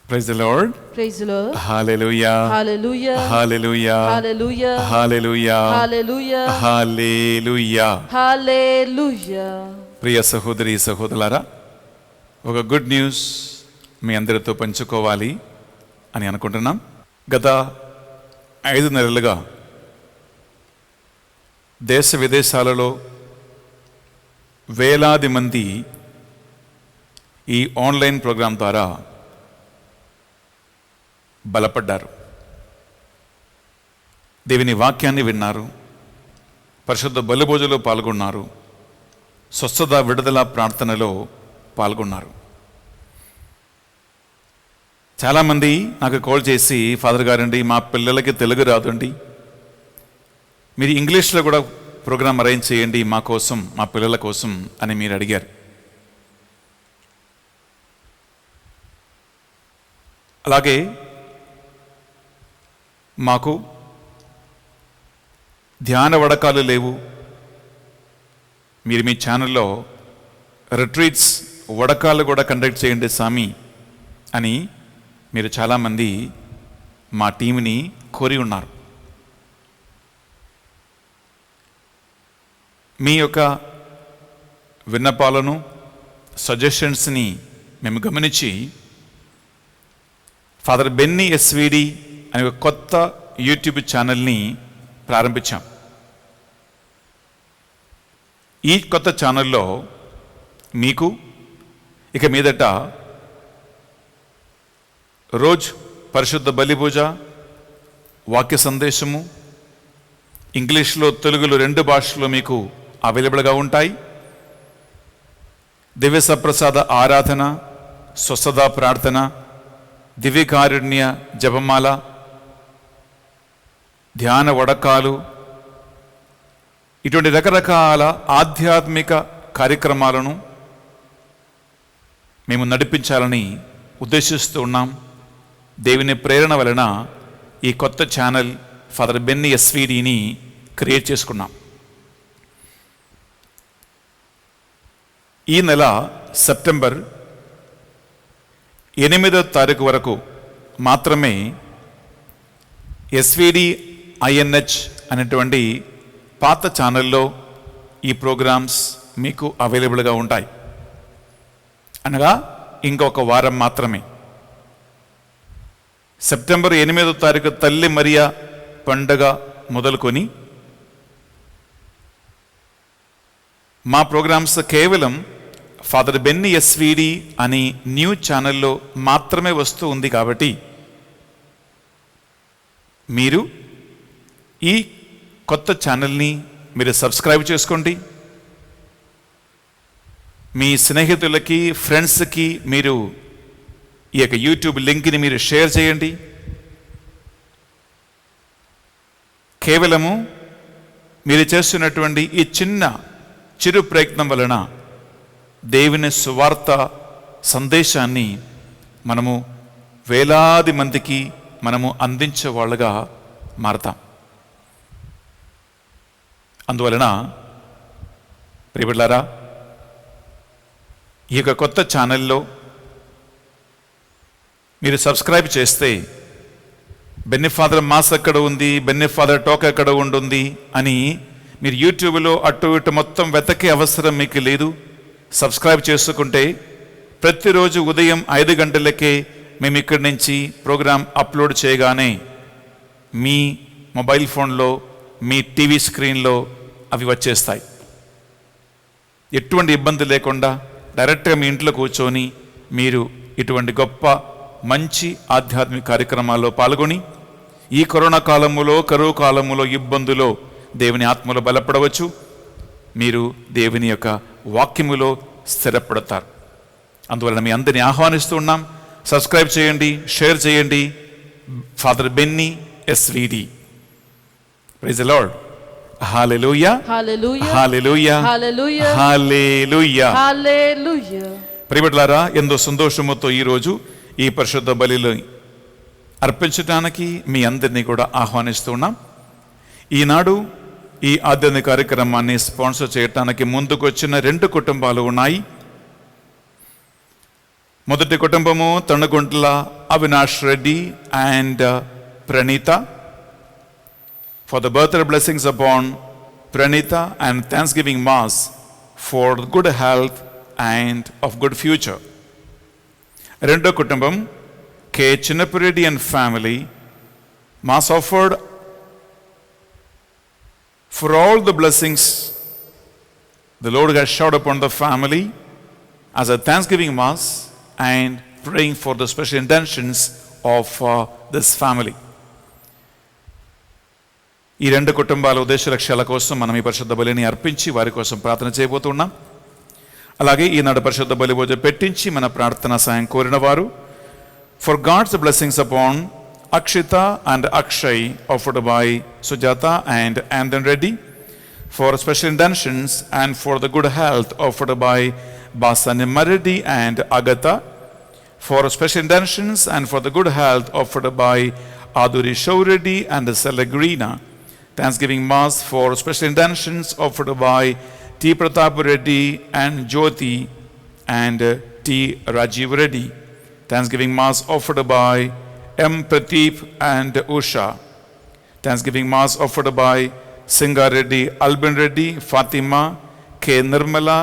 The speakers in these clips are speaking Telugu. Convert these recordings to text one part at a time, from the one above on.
Praise the Lord. Praise the Lord. Hallelujah. Hallelujah. Hallelujah. Hallelujah. Hallelujah. Hallelujah. Hallelujah. Hallelujah. ప్రియ సహోదరి సహోదరులారా, ఒక గుడ్ న్యూస్ మీ అందరితో పంచుకోవాలి అని అనుకుంటున్నాం. గత 5 నెలలుగా దేశ విదేశాలలో వేలాది మంది ఈ ఆన్లైన్ ప్రోగ్రాం ద్వారా బలపడ్డారు. దేవుని వాక్యాన్ని విన్నారు, పరిశుద్ధ బలిభోజలో పాల్గొన్నారు, స్వస్థత విడుదల ప్రార్థనలో పాల్గొన్నారు. చాలామంది నాకు కాల్ చేసి, ఫాదర్ గారండి, మా పిల్లలకి తెలుగు రాదండి, మీరు ఇంగ్లీష్లో కూడా ప్రోగ్రామ్ అరేంజ్ చేయండి మా కోసం, మా పిల్లల కోసం అని మీరు అడిగారు. అలాగే మాకు ధ్యాన వడకాలు లేవు, మీరు మీ ఛానల్లో రిట్రీట్స్ వడకాలు కూడా కండక్ట్ చేయండి స్వామి అని మీరు చాలామంది మా టీంని కోరి ఉన్నారు. మీ యొక్క విన్నపాలను, సజెషన్స్ని మేము గమనించి ఫాదర్ బెన్నీ ఎస్విడి అనే ఒక కొత్త యూట్యూబ్ ఛానల్ని ప్రారంభించాం. ఈ కొత్త ఛానల్లో మీకు ఇక మీదట రోజు పరిశుద్ధ బలిపూజ, వాక్య సందేశము ఇంగ్లీష్లో, తెలుగులో 2 భాషల్లో మీకు అవైలబుల్గా ఉంటాయి. దివ్య సప్రసాద ఆరాధన, స్వస్థత ప్రార్థన, దివ్యకారుణ్య జపమాల, ధ్యాన వడకాలు, ఇటువంటి రకరకాల ఆధ్యాత్మిక కార్యక్రమాలను మేము నడిపించాలని ఉద్దేశిస్తూ ఉన్నాం. దేవుని ప్రేరణ వలన ఈ కొత్త ఛానల్ ఫాదర్ బెన్నీ ఎస్విడిని క్రియేట్ చేసుకున్నాం. ఈ నెల సెప్టెంబర్ 8వ తారీఖు వరకు మాత్రమే ఎస్విడి INH అనేటువంటి పాత ఛానల్లో ఈ ప్రోగ్రామ్స్ మీకు అవైలబుల్గా ఉంటాయి. అనగా ఇంకొక వారం మాత్రమే. సెప్టెంబర్ 8వ తారీఖు తల్లి మరియా పండుగ మొదలుకొని మా ప్రోగ్రామ్స్ కేవలం ఫాదర్ బెన్నీ ఎస్విడి అని న్యూ ఛానల్లో మాత్రమే వస్తూ ఉంది. కాబట్టి మీరు ఈ కొత్త ఛానల్ని మీరు సబ్స్క్రైబ్ చేసుకోండి. మీ స్నేహితులకి, ఫ్రెండ్స్కి మీరు ఈ యొక్క యూట్యూబ్ లింక్ని మీరు షేర్ చేయండి. కేవలము మీరు చేస్తున్నటువంటి ఈ చిరు ప్రయత్నం వలన దేవుని సువార్త సందేశాన్ని మనము వేలాది మందికి మనము అందించే వాళ్ళగా మారతాం. అందువలన ప్రియబిడ్డలారా, ఈ యొక్క కొత్త ఛానల్లో మీరు సబ్స్క్రైబ్ చేస్తే బెన్నీ ఫాదర్ మాస్ ఎక్కడ ఉంది, బెన్నీ ఫాదర్ టోక్ ఎక్కడ ఉంటుంది అని మీరు యూట్యూబ్లో అటు ఇటు మొత్తం వెతకే అవసరం మీకు లేదు. సబ్స్క్రైబ్ చేసుకుంటే ప్రతిరోజు ఉదయం 5 గంటలకే మేము ఇక్కడి నుంచి ప్రోగ్రాం అప్లోడ్ చేయగానే మీ మొబైల్ ఫోన్లో, మీ టీవీ స్క్రీన్లో అవి వచ్చేస్తాయి. ఎటువంటి ఇబ్బంది లేకుండా డైరెక్ట్గా మీ ఇంట్లో కూర్చొని మీరు ఇటువంటి గొప్ప మంచి ఆధ్యాత్మిక కార్యక్రమాల్లో పాల్గొని ఈ కరోనా కాలములో, కరువు కాలములో, ఇబ్బందులో దేవుని ఆత్మలో బలపడవచ్చు. మీరు దేవుని యొక్క వాక్యములో స్థిరపడతారు. అందువలన మీ అందరినీ ఆహ్వానిస్తూ ఉన్నాం. సబ్స్క్రైబ్ చేయండి, షేర్ చేయండి. Father Benny SVD. Praise the Lord. Hallelujah. Hallelujah. Hallelujah. Hallelujah. Hallelujah. Hallelujah. ప్రియబిడ్డలారా, ఎంతో సంతోషముతో ఈరోజు ఈ పరిశుద్ధ బలిలో అర్పించడానికి మీ అందరినీ కూడా ఆహ్వానిస్తూ ఉన్నాం. ఈనాడు ఈ ఆధ్యాత్మిక కార్యక్రమాన్ని స్పాన్సర్ చేయడానికి ముందుకు వచ్చిన 2 కుటుంబాలు ఉన్నాయి. మొదటి కుటుంబము తణుగుంట్ల Avinash Reddy and Pranita. For the birthday blessings upon Pranita and Thanksgiving Mass for good health and of good future. Rendo Kutumbam K. Chinnapuredi and family. Mass offered for all the blessings the Lord has showered upon the family as a Thanksgiving Mass and praying for the special intentions of this family. ఈ రెండు కుటుంబాల ఉద్దేశ లక్ష్యాల కోసం మనం ఈ పరిశుద్ధ బలిని అర్పించి వారి కోసం ప్రార్థన చేయబోతున్నాం. అలాగే ఈనాడు పరిశుద్ధ బలి పూజ పెట్టించి మన ప్రార్థన సాయం కోరిన వారు for God's blessings upon Akshita and Akshay offered by Sujata and Andan Reddy, for special intentions and for the good health offered by Basanimma Reddy and Agatha, for special intentions and for the good health offered by Aduri Shaw Reddy and Selagrina. Thanksgiving Mass for special intentions offered by T. Pratap Reddy and Jyoti and T. Rajiv Reddy. Thanksgiving Mass offered by M. Prateep and Usha. Thanksgiving Mass offered by Singha Reddy, Albin Reddy, Fatima, K. Nirmala,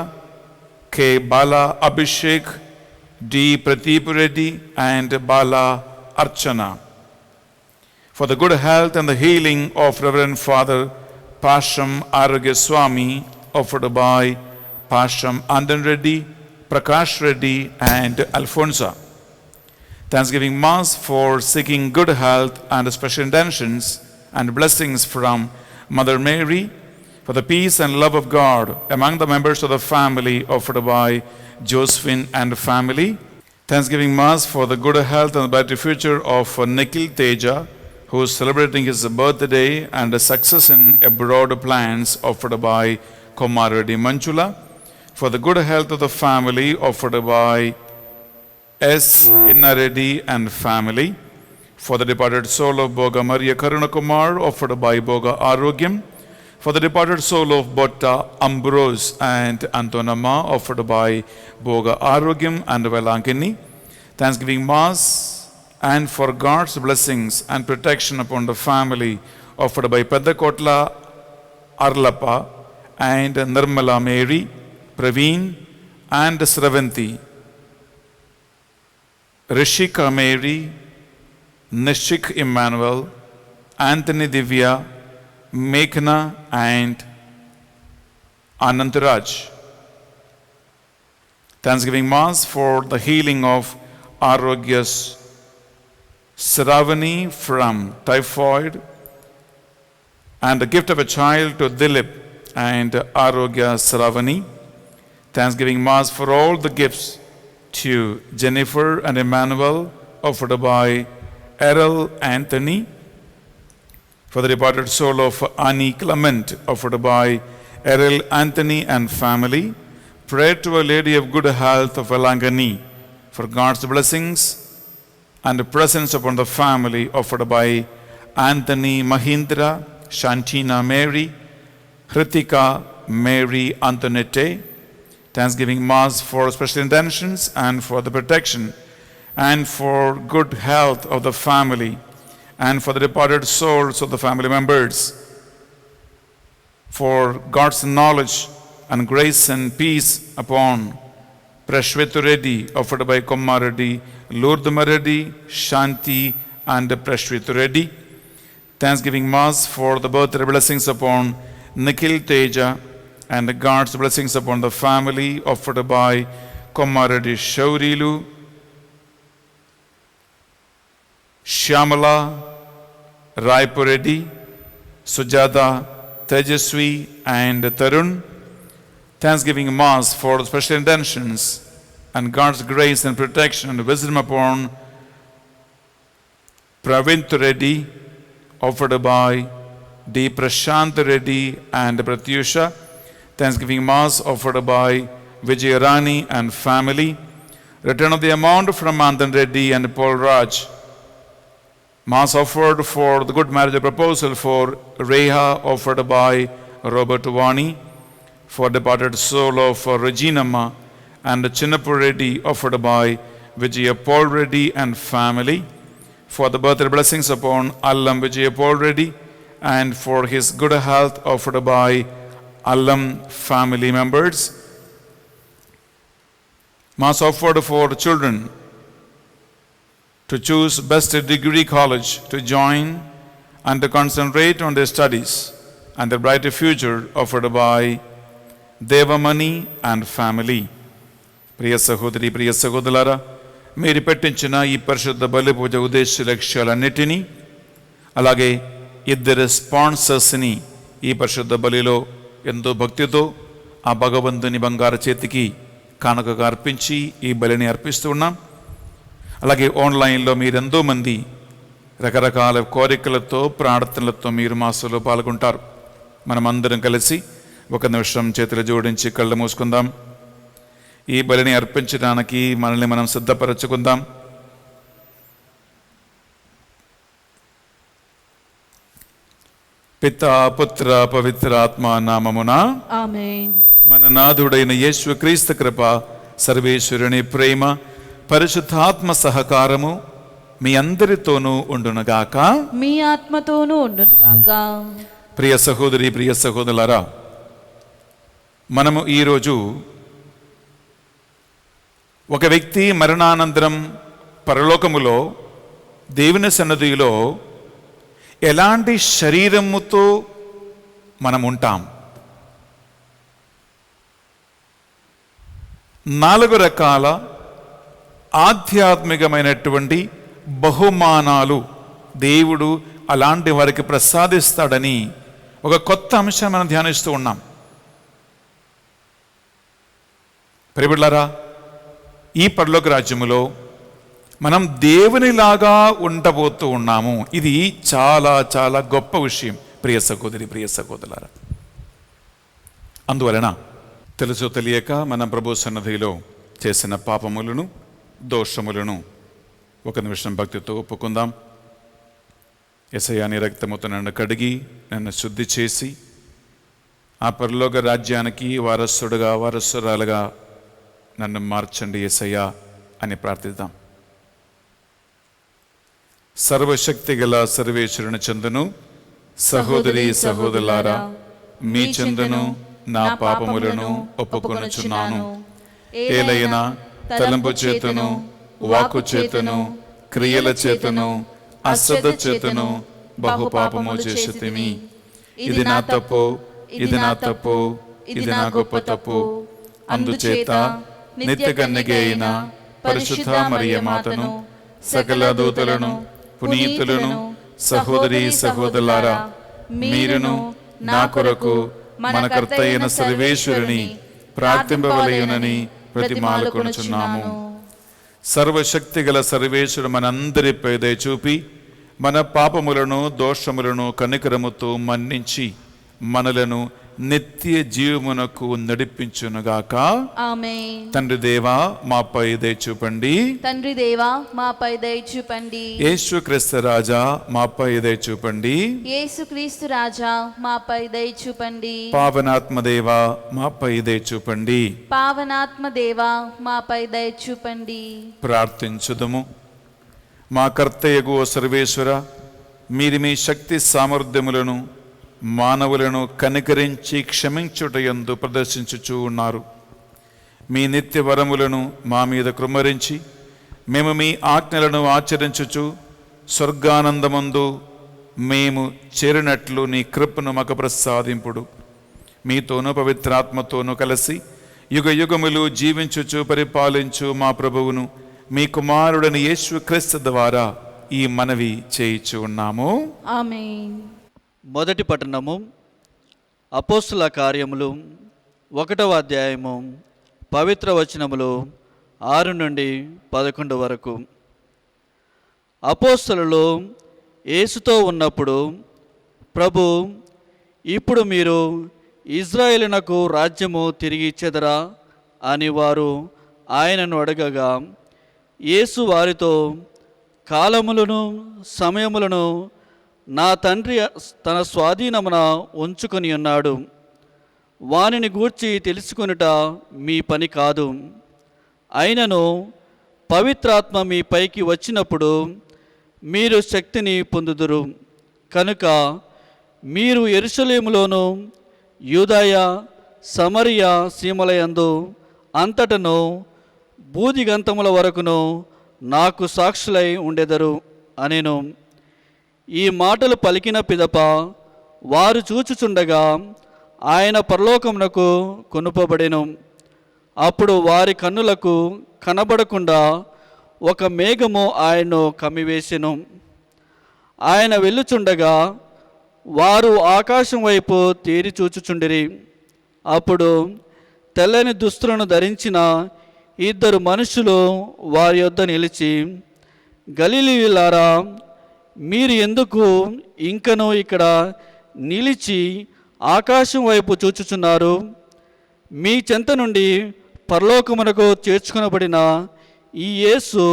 K. Bala Abhishek, D. Prateep Reddy and Bala Archana. For the good health and the healing of Reverend Father Pasham Arogya Swami offered by Pasham Andan Reddy, Prakash Reddy and Alfonso. Thanksgiving Mass for seeking good health and special intentions and blessings from Mother Mary, for the peace and love of God among the members of the family offered by Josephine and family. Thanksgiving Mass for the good health and bright future of Nikhil Teja, who is celebrating his birthday and the success in abroad plans offered by Komaradi Manchula, for the good health of the family offered by S. Inna Reddy and family, for the departed soul of Boga Maria Karunakumar offered by Boga Arogyam, for the departed soul of Botta Ambrose and Antonama offered by Boga Arogyam and Velankini. Thanksgiving Mass and for God's blessings and protection upon the family offered by Pedakotla Arlapa and Nirmala Mary, Praveen and Sravanti, Rishika Mary, Nishik Emmanuel, Anthony Divya, Meghna and Anantaraj. Thanksgiving Mass for the healing of Arogyas Saravani from typhoid and the gift of a child to Dilip and Arogya Saravani. Thanksgiving Mass for all the gifts to Jennifer and Emmanuel offered by Errol Anthony, for the departed soul of Annie Clement offered by Errol Anthony and family. Pray to a Lady of Good Health of Elangani for God's blessings and presence upon the family offered by Anthony Mahindra, Shantina Mary, Hritika Mary Antoinette. Thanksgiving Mass for special intentions and for the protection and for good health of the family and for the departed souls of the family members, for God's knowledge and grace and peace upon Prashvetu Reddy offered by Komma Reddy, Lourdama Reddy, Shanti and Prashvetu Reddy. Thanksgiving Mass for the birthday blessings upon Nikhil Teja and God's blessings upon the family offered by Komaradi Shaurilu, Shyamala, Raipuredi, Sujata, Tejaswi and Tarun. Thanksgiving Mass for special intentions and God's grace and protection and wisdom upon Pravint Reddy offered by D. Prashant Reddy and Pratyusha. Thanksgiving Mass offered by Vijayarani and family. Return of the amount from Andan Reddy and Paul Raj. Mass offered for the good marriage proposal for Reha offered by Robert Vani, for departed soul of Reginamma and Chinnapur Reddy offered by Vijaya Paul Reddy and family, for the birthday blessings upon Allam Vijaya Paul Reddy, and for his good health offered by Allam family members. Mass offered for children to choose best degree college to join and to concentrate on their studies and the brighter future offered by Devamani and family. ప్రియ సహోదరి ప్రియ సహోదరులారా, మీరు పెట్టించిన ఈ పరిశుద్ధ బలి పూజ ఉద్దేశ లక్ష్యాలన్నిటినీ, అలాగే ఇద్దరు స్పాన్సర్స్ని ఈ పరిశుద్ధ బలిలో ఎంతో భక్తితో ఆ భగవంతుని బంగారు చేతికి కానుకగా అర్పించి ఈ బలిని అర్పిస్తూ ఉన్నాం. అలాగే ఆన్లైన్లో మీరెంతో మంది రకరకాల కోరికలతో ప్రార్థనలతో మీరు మాసంలో పాల్గొంటారు. మనమందరం కలిసి ఒక నిమిషం చేతులు జోడించి కళ్ళు మూసుకుందాం. ఈ బలిని అర్పించడానికి మనల్ని మనం సిద్ధపరచుకుందాం. పితా పుత్ర పవిత్ర ఆత్మ నామమున ఆమేన్. మన నాథుడైన యేసు క్రీస్తు కృప, సర్వేశ్వరుని ప్రేమ, పరిశుద్ధాత్మ సహకారము మీ అందరితోనూ ఉండునుగాక. మీ ఆత్మతోనూ ఉండునుగాక. ప్రియ సహోదరి ప్రియ సహోదరులారా, మనము ఈరోజు ఒక వ్యక్తి మరణానంతరం పరలోకములో దేవుని సన్నిధిలో ఎలాంటి శరీరముతో మనం ఉంటాం, 4 రకాల ఆధ్యాత్మికమైనటువంటి బహుమానాలు దేవుడు అలాంటి వారికి ప్రసాదిస్తాడని ఒక కొత్త అంశం మనం ధ్యానిస్తూ ఉన్నాం. ప్రియబిడ్డలారా, ఈ పరలోక రాజ్యములో మనం దేవునిలాగా ఉండబోతూ ఉన్నాము. ఇది చాలా చాలా గొప్ప విషయం ప్రియ సహోదరి ప్రియ సహోదరులారా. అందువలన తెలుసో తెలియక మన ప్రభు సన్నిధిలో చేసిన పాపములను దోషములను ఒక నిమిషం భక్తితో ఒప్పుకుందాం. యేసయ్యా, నీ రక్తముతో నన్ను కడిగి నన్ను శుద్ధి చేసి ఆ పరలోక రాజ్యానికి వారసుడుగా వారసురాలుగా నన్ను మార్చండి యేసయ్యా అని ప్రార్థిద్దాం. సర్వశక్తి గల సర్వేశ్వరుని చందును, సహోదరి సహోదరులారా, మీ చందును నా పాపములను ఒప్పుకొనుచున్నాను. ఏలైనా తలంపు చేతును, వాక్కు చేతును, క్రియల చేతును, అశ్రద్ధ చేతును బహుపాపము చేసితిమి. ఇది నా తప్పు, ఇది నా తప్పు, ఇది నా గొప్ప తప్పు. అందుచేత నిత్య కన్యక అయిన పరిశుద్ధ మరియ మాతను, సకల దూతలను, పునీతులను, సహోదరి సహోదరులారా, మీరును నా కొరకు మన కర్త అయిన సర్వేశ్వరుని ప్రార్థింపవలయునని ప్రతిమాలుకొనుచున్నాము. సర్వశక్తి గల సర్వేశ్వరుడు మనందరిపై దయ చూపి మన పాపములను దోషములను కనికరముతో మన్నించి మనలను నిత్య జీవమునకు నడిపించునుగాక. ఆమేన్. తండ్రి దేవా, మాపై దయ చూపండి. తండ్రి దేవా, మాపై దయ చూపండి. యేసు క్రీస్తు రాజా, మాపై దయ చూపండి. యేసుక్రీస్తు రాజా, మాపై దయ చూపండి. పావనాత్మ దేవా, మాపై దయ చూపండి. పావనాత్మ దేవా, మాపై దయ చూపండి. ప్రార్థించుదము. మా కర్తయ్యగు సర్వేశ్వర, మీరు మీ శక్తి సామర్థ్యములను మానవులను కనికరించి క్షమించుటయందు ప్రదర్శించుచూ ఉన్నారు. మీ నిత్య వరములను మా మీద కృమ్మరించి మేము మీ ఆజ్ఞలను ఆచరించుచు స్వర్గానందమందు మేము చేరినట్లు నీ కృపను మాకు ప్రసాదింపుడు. మీతోనూ పవిత్రాత్మతోనూ కలిసి యుగ యుగములు జీవించుచు పరిపాలించు మా ప్రభువును, మీ కుమారుడని యేసు క్రీస్తు ద్వారా ఈ మనవి చేయిచు ఉన్నాము. ఆమేన్. మొదటి పట్టణము అపోస్తుల కార్యములు 1వ అధ్యాయము పవిత్ర వచనములు 6 నుండి 11 వరకు. అపోస్తలులు యేసుతో ఉన్నప్పుడు, ప్రభు, ఇప్పుడు మీరు ఇజ్రాయేలునకు రాజ్యము తిరిగి ఇచ్చెదరా అని వారు ఆయనను అడగగా, యేసు వారితో, కాలములను సమయములను నా తండ్రి తన స్వాధీనమున ఉంచుకొని ఉన్నాడు. వానిని గూర్చి తెలుసుకొనుట మీ పని కాదు. అయినను పవిత్రాత్మ మీ పైకి వచ్చినప్పుడు మీరు శక్తిని పొందుదురు. కనుక మీరు యెరూషలేములోను యూదయ సమరయ సీమలయందు అంతటను బూదిగంతముల వరకును నాకు సాక్షులై ఉండెదరు అనెను. ఈ మాటలు పలికిన పిదప వారు చూచుచుండగా ఆయన పరలోకమునకు కొనుపబడెను. అప్పుడు వారి కన్నులకు కనబడకుండా ఒక మేఘము ఆయన్ను కమ్మివేసెను. ఆయన వెళ్ళుచుండగా వారు ఆకాశం వైపు తేరి చూచుచుండిరి. అప్పుడు తెల్లని దుస్తులను ధరించిన 2 మనుషులు వారి యొద్ద నిలిచి, గలిలీయులారా, మీరు ఎందుకు ఇంకనూ ఇక్కడ నిలిచి ఆకాశం వైపు చూచుచున్నారు? మీ చెంత నుండి పరలోకమునకు చేర్చుకొనబడిన ఈ యేసు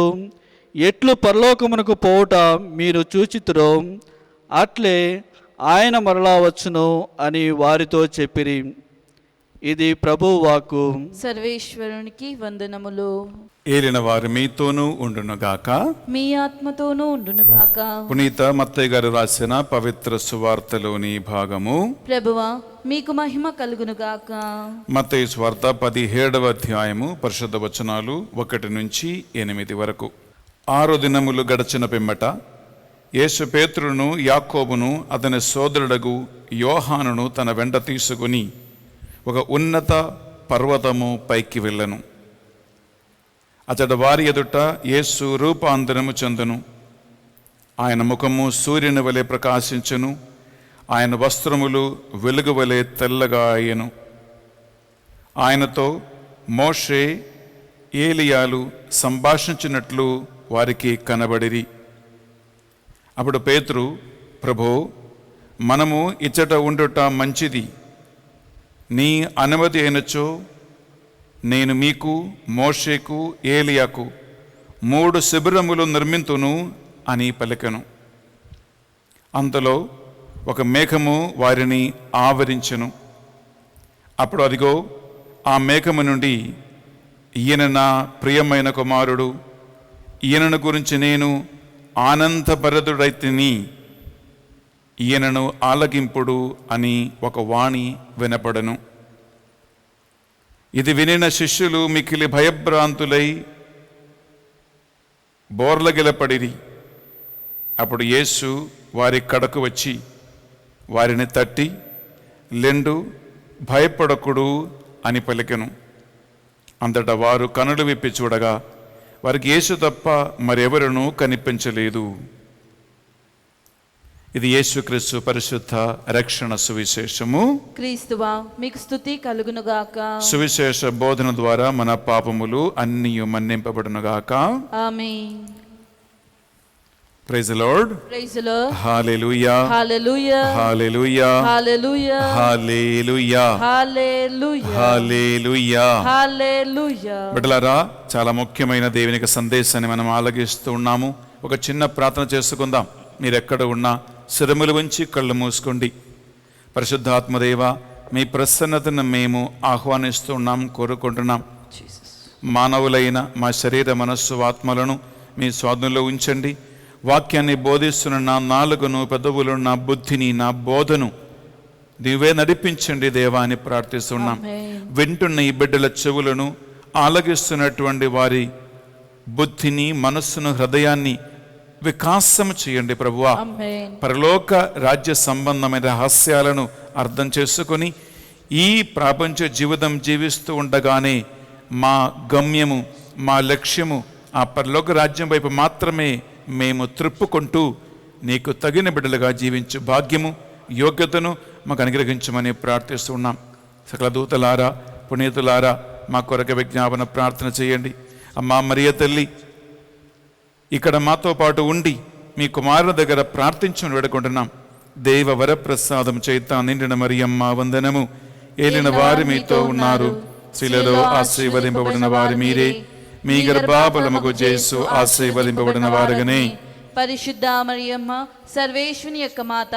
ఎట్లు పరలోకమునకు పోవుట మీరు చూచితురో అట్లే ఆయన మరలా వచ్చును అని వారితో చెప్పిరి. ఇది ప్రభువు వాక్కు. సర్వేశ్వరునికి వందనములు. ఏలిన వారు మీతోనూ ఉండునుగాక. మీ ఆత్మతోనూ ఉండునుగాక. పునీత మత్తయి గారు రాసిన పవిత్ర సువార్తలోని భాగము. ప్రభువా, మీకు మహిమ కలుగునుగాక. మత్తయి సువార్త 17వ అధ్యాయము పరిశుద్ధ వచనాలు 1 నుంచి 8 వరకు. 6 దినములు గడచిన పిమ్మట యేసు పేతురును యాకోబును అతని సోదరుడగు యోహానును తన వెంట తీసుకుని ఒక ఉన్నత పర్వతము పైకి వెళ్ళను. అతడ వారి ఎదుట యేసు రూపాంతరము చెందును. ఆయన ముఖము సూర్యుని వలె ప్రకాశించును. ఆయన వస్త్రములు వెలుగు వలె తెల్లగా అయ్యను. ఆయనతో మోషే ఏలియాలు సంభాషించినట్లు వారికి కనబడిరి. అప్పుడు పేతురు, ప్రభో, మనము ఇచ్చట ఉండుట మంచిది. నీ అనుమతి అయినచో నేను మీకు, మోషేకు, ఏలియాకు 3 శిబిరములు నిర్మింతును అని పలికెను. అంతలో ఒక మేఘము వారిని ఆవరించెను. అప్పుడు అదిగో, ఆ మేఘము నుండి, ఈయన నా ప్రియమైన కుమారుడు, ఈయనను గురించి నేను ఆనందభరితుడైతిని, ఈయనను ఆలకింపుడు అని ఒక వాణి వినపడెను. ఇది వినిన శిష్యులు మిక్కిలి భయభ్రాంతులై బోర్లగిలపడిరి. అప్పుడు యేసు వారి కడకు వచ్చి వారిని తట్టి, లెండు, భయపడకుడు అని పలికెను. అంతటా వారు కనులు విప్పి చూడగా వారికి యేసు తప్ప మరెవరునూ కనిపించలేదు. ఇది యేసుక్రీస్తు పరిశుద్ధ రక్షణ సువిశేషము. క్రీస్తువా, మీకు స్తుతి కలుగునుగాక. సువిశేష బోధన ద్వారా మన పాపములు అన్నీ మన్నింపబడునుగాక. Amen. Praise the Lord. Praise the Lord. Hallelujah. Hallelujah. Hallelujah. Hallelujah. Hallelujah. Hallelujah. Hallelujah. Hallelujah. బిడ్డలారా, చాలా ముఖ్యమైన దేవునికి సందేశాన్ని మనం ఆలగిస్తూ ఉన్నాము. ఒక చిన్న ప్రార్థన చేసుకుందాం. మీరెక్కడ ఉన్నా శిరములు వంచి కళ్ళు మూసుకోండి. పరిశుద్ధాత్మదేవ, మీ ప్రసన్నతను మేము ఆహ్వానిస్తున్నాం, కోరుకుంటున్నాం. మానవులైన మా శరీర మనస్సు ఆత్మలను మీ స్వాధీనంలో ఉంచండి. వాక్యాన్ని బోధిస్తున్న నా నాలుకను, పెదవులను, నా బుద్ధిని, నా బోధను నీవే నడిపించండి దేవా అని ప్రార్థిస్తున్నాం. వింటున్న ఈ బిడ్డల చెవులను, ఆలగిస్తున్నటువంటి వారి బుద్ధిని, మనస్సును, హృదయాన్ని వికాసం చేయండి ప్రభువా. పరలోక రాజ్య సంబంధమైన రహస్యాలను అర్థం చేసుకొని ఈ ప్రపంచ జీవితం జీవిస్తూ ఉండగానే మా గమ్యము, మా లక్ష్యము ఆ పరలోక రాజ్యం వైపు మాత్రమే మేము త్రిప్పుకుంటూ నీకు తగిన బిడ్డలుగా జీవించు భాగ్యము, యోగ్యతను మాకు అనుగ్రహించమని ప్రార్థిస్తున్నాం. సకల దూతలారా, పునీతులారా, మా కొరకు విజ్ఞాపన ప్రార్థన చేయండి. అమ్మా మరియ తల్లి ఇక్కడ మాతో పాటు ఉండి మీ కుమారుల దగ్గర ప్రార్థించుని వేడుకుంటున్నాం. దేవ వరప్రసాదం చేత నిండిన మరియమ్మ వందనము. ఏలిన వారు మీతో ఉన్నారు, స్త్రీలలో ఆశీర్వదింపబడిన వారు మీరే. మీ గర్భఫలముకు యేసు ఆశీర్వదింపబడిన వారుగానే. పరిశుద్ధ మరియమ్మ, సర్వేశ్వని యొక్క మాత,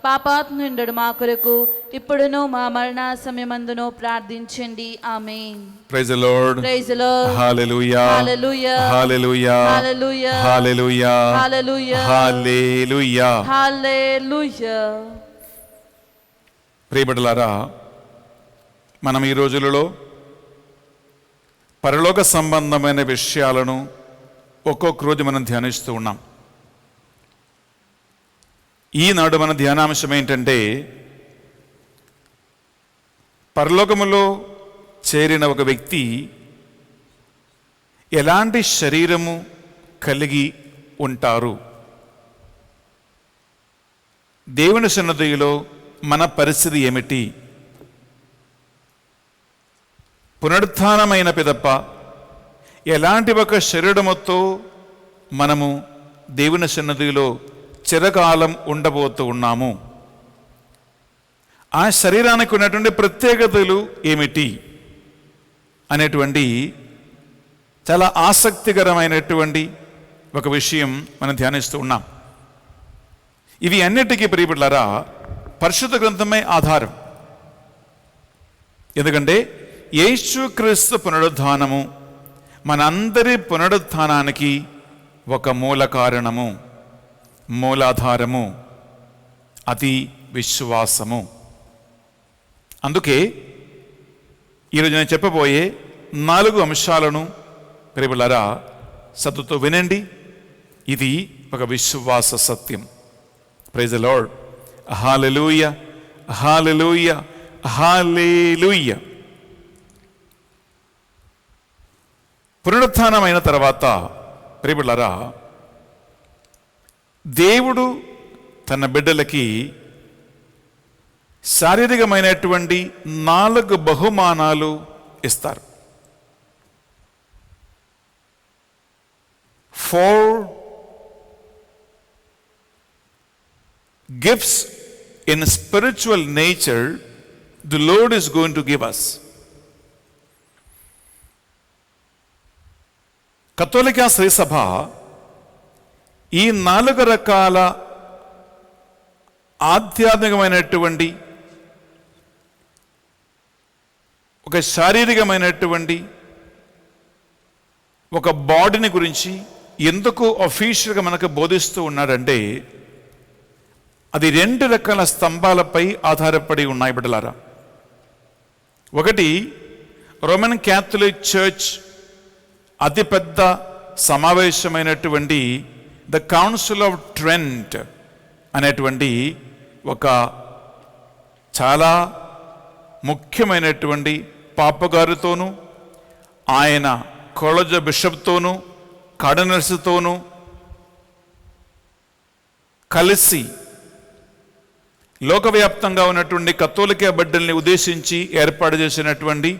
పాపాత్ముండడు మా కొరకు ఇప్పుడును మా మరణ సమయమందును ప్రార్థించండి. Amen. Praise the Lord. Praise the Lord. Hallelujah. Hallelujah. Hallelujah. Hallelujah. Hallelujah. Hallelujah. Hallelujah. Hallelujah. ప్రియబిడ్డలారా, మనం ఈ రోజులలో పరలోక సంబంధమైన విషయాలను ఒక్కొక్క రోజు మనం ధ్యానిస్తూ ఉన్నాం. ఈనాడు మన ధ్యానాంశం ఏంటంటే, పరలోకములో చేరిన ఒక వ్యక్తి ఎలాంటి శరీరము కలిగి ఉంటారు, దేవుని సన్నిధిలో మన పరిస్థితి ఏమిటి, పునరుత్థానమైన పిదప ఎలాంటి ఒక శరీరముతో మనము దేవుని సన్నిధిలో చిరకాలం ఉండబోతూ ఉన్నాము, ఆ శరీరానికి ఉన్నటువంటి ప్రత్యేకతలు ఏమిటి అనేటువంటి చాలా ఆసక్తికరమైనటువంటి ఒక విషయం మనం ధ్యానిస్తూ ఉన్నాం. ఇవి అన్నిటికీ ప్రియబిడ్డలారా పరిశుద్ధ గ్రంథమే ఆధారం. ఎందుకంటే యేసుక్రీస్తు పునరుద్ధానము మనందరి పునరుద్ధానానికి ఒక మూల కారణము, మూలాధారము, అది విశ్వాసము. అందుకే ఈరోజు నేను చెప్పబోయే 4 అంశాలను ప్రియబిడ్డలారా శ్రద్ధతో వినండి. ఇది ఒక విశ్వాస సత్యం. Praise the Lord. Hallelujah. Hallelujah. Hallelujah. పునరుత్థానమైన తర్వాత ప్రియబిడ్డలారా, దేవుడు తన బిడ్డలకి శారీరకమైనటువంటి 4 బహుమానాలు ఇస్తారు. 4 gifts in spiritual nature the Lord is going to give us. కథోలికా Shri సభ ఈ 4 రకాల ఆధ్యాత్మికమైనటువంటి ఒక శారీరకమైనటువంటి ఒక బాడీని గురించి ఎందుకు అఫీషియల్గా మనకు బోధిస్తూ ఉన్నాడంటే, అది 2 రకాల స్తంభాలపై ఆధారపడి ఉన్నాయి బిడ్డలారా. ఒకటి, రోమన్ క్యాథలిక్ చర్చ్ అతిపెద్ద సమావేశమైనటువంటి ద కౌన్సిల్ ఆఫ్ ట్రెంట్ అనేటువంటి ఒక చాలా ముఖ్యమైనటువంటి పాపగారితోనూ ఆయన కాలేజ్ బిషప్తోనూ కార్డినల్స్తోనూ కలిసి లోకవ్యాప్తంగా ఉన్నటువంటి కథోలిక బిడ్డల్ని ఉద్దేశించి ఏర్పాటు చేసినటువంటి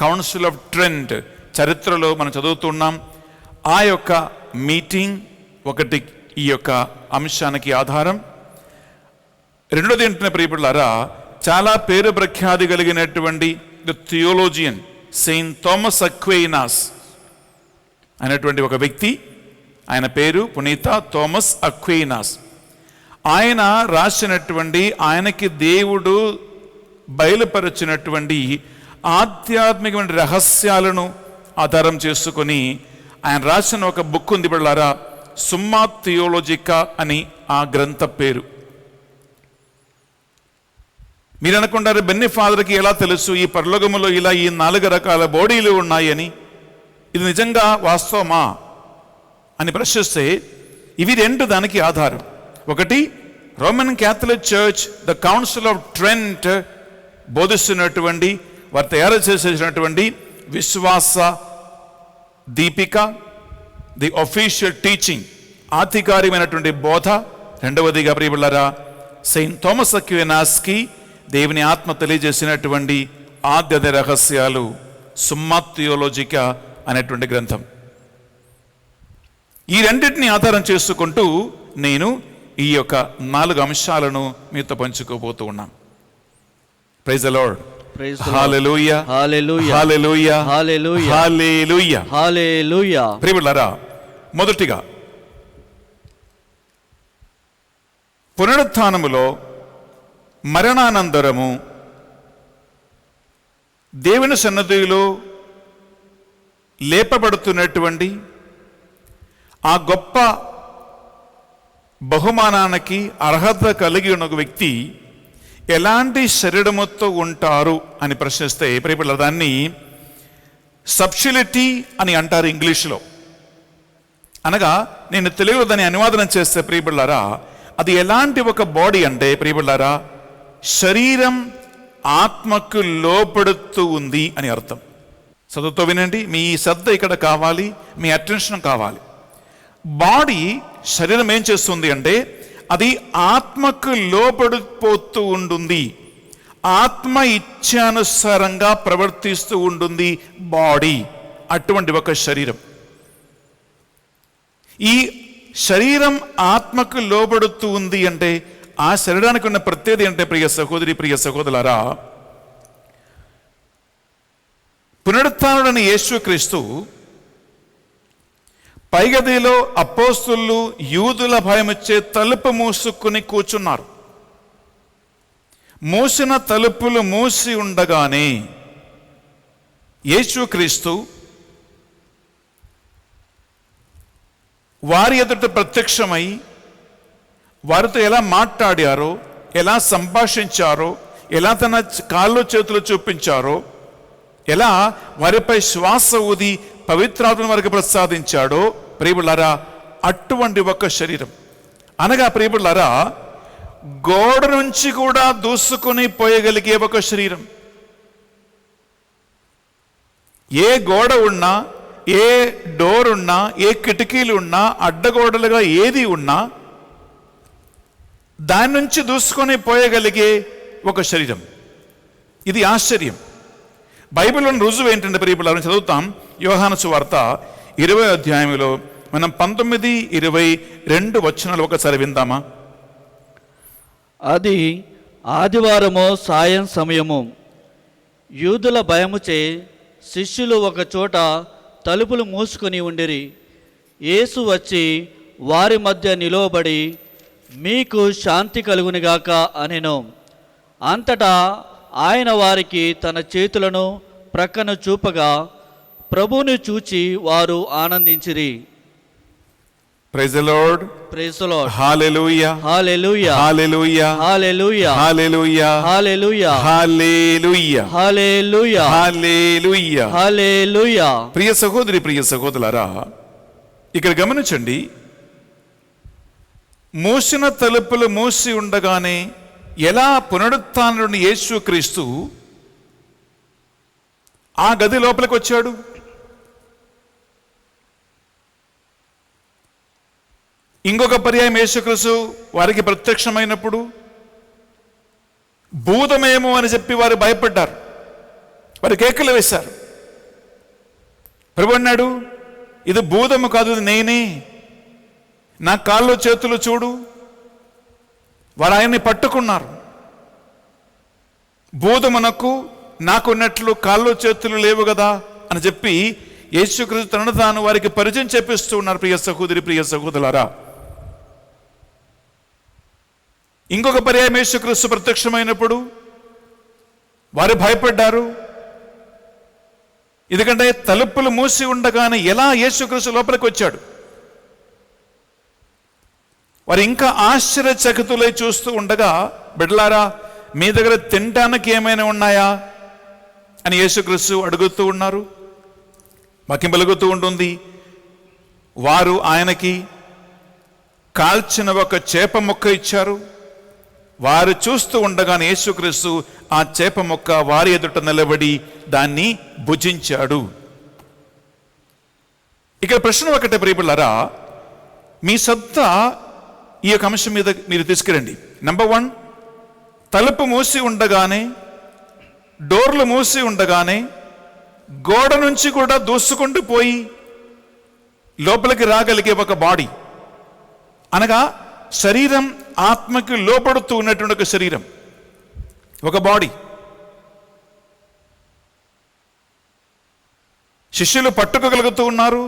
కౌన్సిల్ ఆఫ్ ట్రెంట్ చరిత్రలో మనం చదువుతున్నాం. ఆ యొక్క మీటింగ్ ఒకటి ఈ యొక్క అంశానికి ఆధారం. రెండోది ఏంటంటే ప్రియబిడ్డలారా, చాలా పేరు ప్రఖ్యాతి కలిగినటువంటి థియోలోజియన్ సెయింట్ థామస్ అక్వైనాస్ అనేటువంటి ఒక వ్యక్తి, ఆయన పేరు పునీత థామస్ అక్వైనాస్. ఆయన రాసినటువంటి, ఆయనకి దేవుడు బయలుపరిచినటువంటి ఆధ్యాత్మికమైన రహస్యాలను ఆధారం చేసుకొని ఆయన రాసిన ఒక బుక్ ఉంది బిడ్డలారా, సుమ్మా థియోలోజికా అని ఆ గ్రంథ పేరు. మీరు అనుకుంటారు, బెన్నీ ఫాదర్కి ఎలా తెలుసు ఈ పరలోకములో ఇలా ఈ 4 రకాల బాడీలు ఉన్నాయని? ఇది నిజంగా వాస్తవమా అని ప్రశ్నిస్తే ఇవి 2 దానికి ఆధారం. ఒకటి, Roman Catholic church the council of Trent బోధిస్తున్నటువంటి, వారు తయారు చేసేసినటువంటి విశ్వాస దీపిక, ది అఫీషియల్ టీచింగ్, ఆధికారికమైనటువంటి బోధ. రెండవదిగా ప్రియబిడ్డలారా, సెయింట్ థామస్ అక్వినాస్కి దేవుని ఆత్మ తెలియజేసినటువంటి ఆధ్యాత్మిక రహస్యాలు, సుమ్మా థియోలోజికా అనేటువంటి గ్రంథం. ఈ రెండింటిని ఆధారం చేసుకుంటూ నేను ఈ యొక్క 4 అంశాలను మీతో పంచుకోబోతూ ఉన్నాను. Praise the Lord. Hallelujah. Hallelujah. Hallelujah. Hallelujah. Hallelujah. Hallelujah. ప్రియబిడ్డలారా, మొదటిగా పునరుత్థానములో మరణానంతరము దేవుని సన్నిధిలో లేపబడుతున్నటువంటి ఆ గొప్ప బహుమానానికి అర్హత కలిగి ఉన్న ఒక వ్యక్తి ఎలాంటి శరీరముతో ఉంటారు అని ప్రశ్నిస్తే ప్రియబిడ్డల దాన్ని సబ్షిలిటీ అని అంటారు ఇంగ్లీష్లో. అనగా నేను తెలుగులో దాన్ని అనువాదనం చేస్తే ప్రియబిడ్డలారా, అది ఎలాంటి ఒక బాడీ అంటే ప్రియబిడ్డలారా, శరీరం ఆత్మకు లోపడుతూ ఉంది అని అర్థం. చదువుతో వినండి, మీ శ్రద్ధ ఇక్కడ కావాలి, మీ అటెన్షన్ కావాలి. బాడీ శరీరం ఏం చేస్తుంది అంటే అది ఆత్మకు లోపడిపోతూ ఉంటుంది, ఆత్మ ఇచ్ఛానుసారంగా ప్రవర్తిస్తూ ఉంటుంది బాడీ. అటువంటి ఒక శరీరం, ఈ శరీరం ఆత్మకు లోబడుతూ ఉంది అంటే ఆ శరీరానికి ఉన్న ప్రత్యేకత అంటే ప్రియ సహోదరి ప్రియ సహోదరులారా, పునరుత్థానుడైన యేసుక్రీస్తు పైగదిలో అపోస్తులు యూదుల భయమిచ్చే తలుపు మూసుకుని కూర్చున్నారు. మూసిన తలుపులు మూసి ఉండగానే యేసుక్రీస్తు వారి ఎదుట ప్రత్యక్షమై వారితో ఎలా మాట్లాడారో, ఎలా సంభాషించారో, ఎలా తన కాళ్ళు చేతులు చూపించారో, ఎలా వారిపై శ్వాస ఊది పవిత్రాత్మను వారికి ప్రసాదించాడో ప్రియబిడ్డలారా, అటువంటి ఒక శరీరం. అనగా ప్రియబిడ్డలారా, గోడ నుంచి కూడా దూసుకొని పోయగలిగే ఒక శరీరం. ఏ గోడ ఉన్నా, ఏ డోర్ ఉన్నా, ఏ కిటికీలు ఉన్నా, అడ్డగోడలుగా ఏది ఉన్నా దాని నుంచి దూసుకొని పోయగలిగే ఒక శరీరం. ఇది ఆశ్చర్యం. బైబిల్లోని రుజువు ఏంటంటే ప్రియబిడ్డలారా, చదువుతాం. యోహాను సువార్త 20వ అధ్యాయంలో మనం 19, 22 వచనాలు ఒకసారి విందామా? అది ఆదివారము సాయం సమయము. యూదుల భయముచే శిష్యులు ఒక చోట తలుపులు మూసుకొని ఉండిరి. యేసు వచ్చి వారి మధ్య నిలువబడి, మీకు శాంతి కలుగునిగాక అనెను. అంతటా ఆయన వారికి తన చేతులను ప్రక్కను చూపగా ప్రభువుని చూచి వారు ఆనందించిరి. Praise the Lord. Praise the Lord. Hallelujah, hallelujah, hallelujah, hallelujah, hallelujah, hallelujah, hallelujah, hallelujah, hallelujah, hallelujah. ప్రియ సహోదరి ప్రియ సహోదరులారా, ఇక్కడ గమనించండి. మూసిన తలుపులు మూసి ఉండగానే ఎలా పునరుత్థానుడైన యేసుక్రీస్తు ఆ గది లోపలికి వచ్చాడు. ఇంకొక పర్యాయం యేసుక్రీస్తు వారికి ప్రత్యక్షమైనప్పుడు భూతమేమో అని చెప్పి వారు భయపడ్డారు, వారు కేకలు వేశారు. ప్రభు అన్నాడు, ఇది భూతము కాదు, ఇది నేనే, నా కాళ్ళు చేతులు చూడు. వారు ఆయన్ని పట్టుకున్నారు. భూతమునకు నాకున్నట్లు కాళ్ళు చేతులు లేవు కదా అని చెప్పి యేసుక్రీస్తు తనను తాను వారికి పరిచయం చేపిస్తూ ఉన్నారు. ప్రియ సహోదరి ప్రియ సహోదరులారా, ఇంకొక పర్యాయం యేసుక్రీస్తు ప్రత్యక్షమైనప్పుడు వారు భయపడ్డారు. ఎందుకంటే తలుపులు మూసి ఉండగానే ఎలా యేసుక్రీస్తు లోపలికి వచ్చాడు. వారు ఇంకా ఆశ్చర్యచకితులై చూస్తూ ఉండగా, బిడ్డలారా, మీ దగ్గర తినటానికి ఏమైనా ఉన్నాయా అని యేసుక్రీస్తు అడుగుతూ ఉన్నారు. వాక్యం పలుకుతూ ఉంటుంది. వారు ఆయనకి కాల్చిన ఒక చేప ముక్క ఇచ్చారు. వారు చూస్తూ ఉండగానే యేసుక్రీస్తు ఆ చేప ముక్క వారి ఎదుట నిలబడి దాన్ని భుజించాడు. ఇక్కడ ప్రశ్న ఒకటే ప్రియబిడ్డలారా, మీ శ్రద్ధ ఈ యొక్క అంశం మీద మీరు తీసుకురండి. నెంబర్ 1, తలుపు మూసి ఉండగానే, డోర్లు మూసి ఉండగానే గోడ నుంచి కూడా దూసుకుంటూ పోయి లోపలికి రాగలిగే ఒక బాడీ, అనగా శరీరం ఆత్మకి లోపడుతూ ఉన్నటువంటి ఒక శరీరం, ఒక బాడీ. శిష్యులు పట్టుకోగలుగుతూ ఉన్నారు,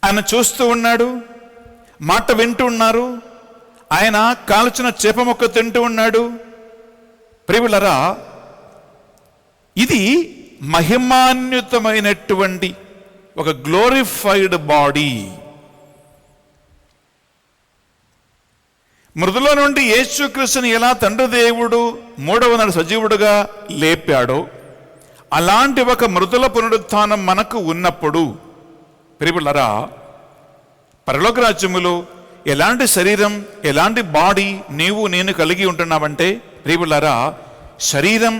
ఆయన చూస్తూ ఉన్నాడు, మాట వింటూ ఉన్నారు. ఆయన కాల్చిన చేప మొక్క తింటూ ఉన్నాడు. ప్రియులరా, ఇది మహిమాన్వితమైనటువంటి ఒక గ్లోరిఫైడ్ బాడీ. మృదుల నుండి యేసుక్రీస్తుని ఎలా తండ్రి దేవుడు మూడవ నాడు సజీవుడుగా లేపాడో అలాంటి ఒక మృదుల పునరుత్థానం మనకు ఉన్నప్పుడు ప్రియులరా, పరలోక రాజ్యములో ఎలాంటి శరీరం, ఎలాంటి బాడీ నీవు నేను కలిగి ఉంటున్నావంటే ప్రియులరా, శరీరం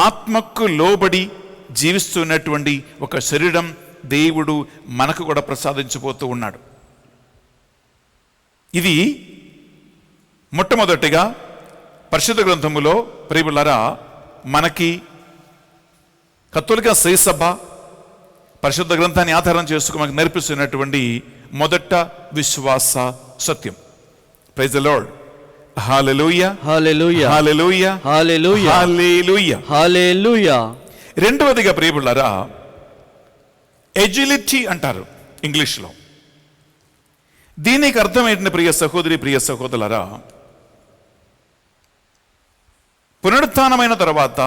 ఆత్మకు లోబడి జీవిస్తున్నటువంటి ఒక శరీరం దేవుడు మనకు కూడా ప్రసాదించబోతూ ఉన్నాడు. ఇది మొట్టమొదటిగా పరిశుద్ధ గ్రంథములో ప్రియులరా మనకి కత్తోలిక శ్రీసభ పరిశుద్ధ గ్రంథాన్ని ఆధారం చేసుకుని మనకు నేర్పిస్తున్నటువంటి మొదట విశ్వాస సత్యం. Praise the Lord. Hallelujah, hallelujah, hallelujah, hallelujah, hallelujah. Hallelujah. రెండవదిగా ప్రియులారా ఎజిలిటీ అంటారు ఇంగ్లీష్లో. దీనికి అర్థం ఏంటంటే ప్రియ సహోదరి, ప్రియ సహోదరులారా, పునరుత్థానమైన తర్వాత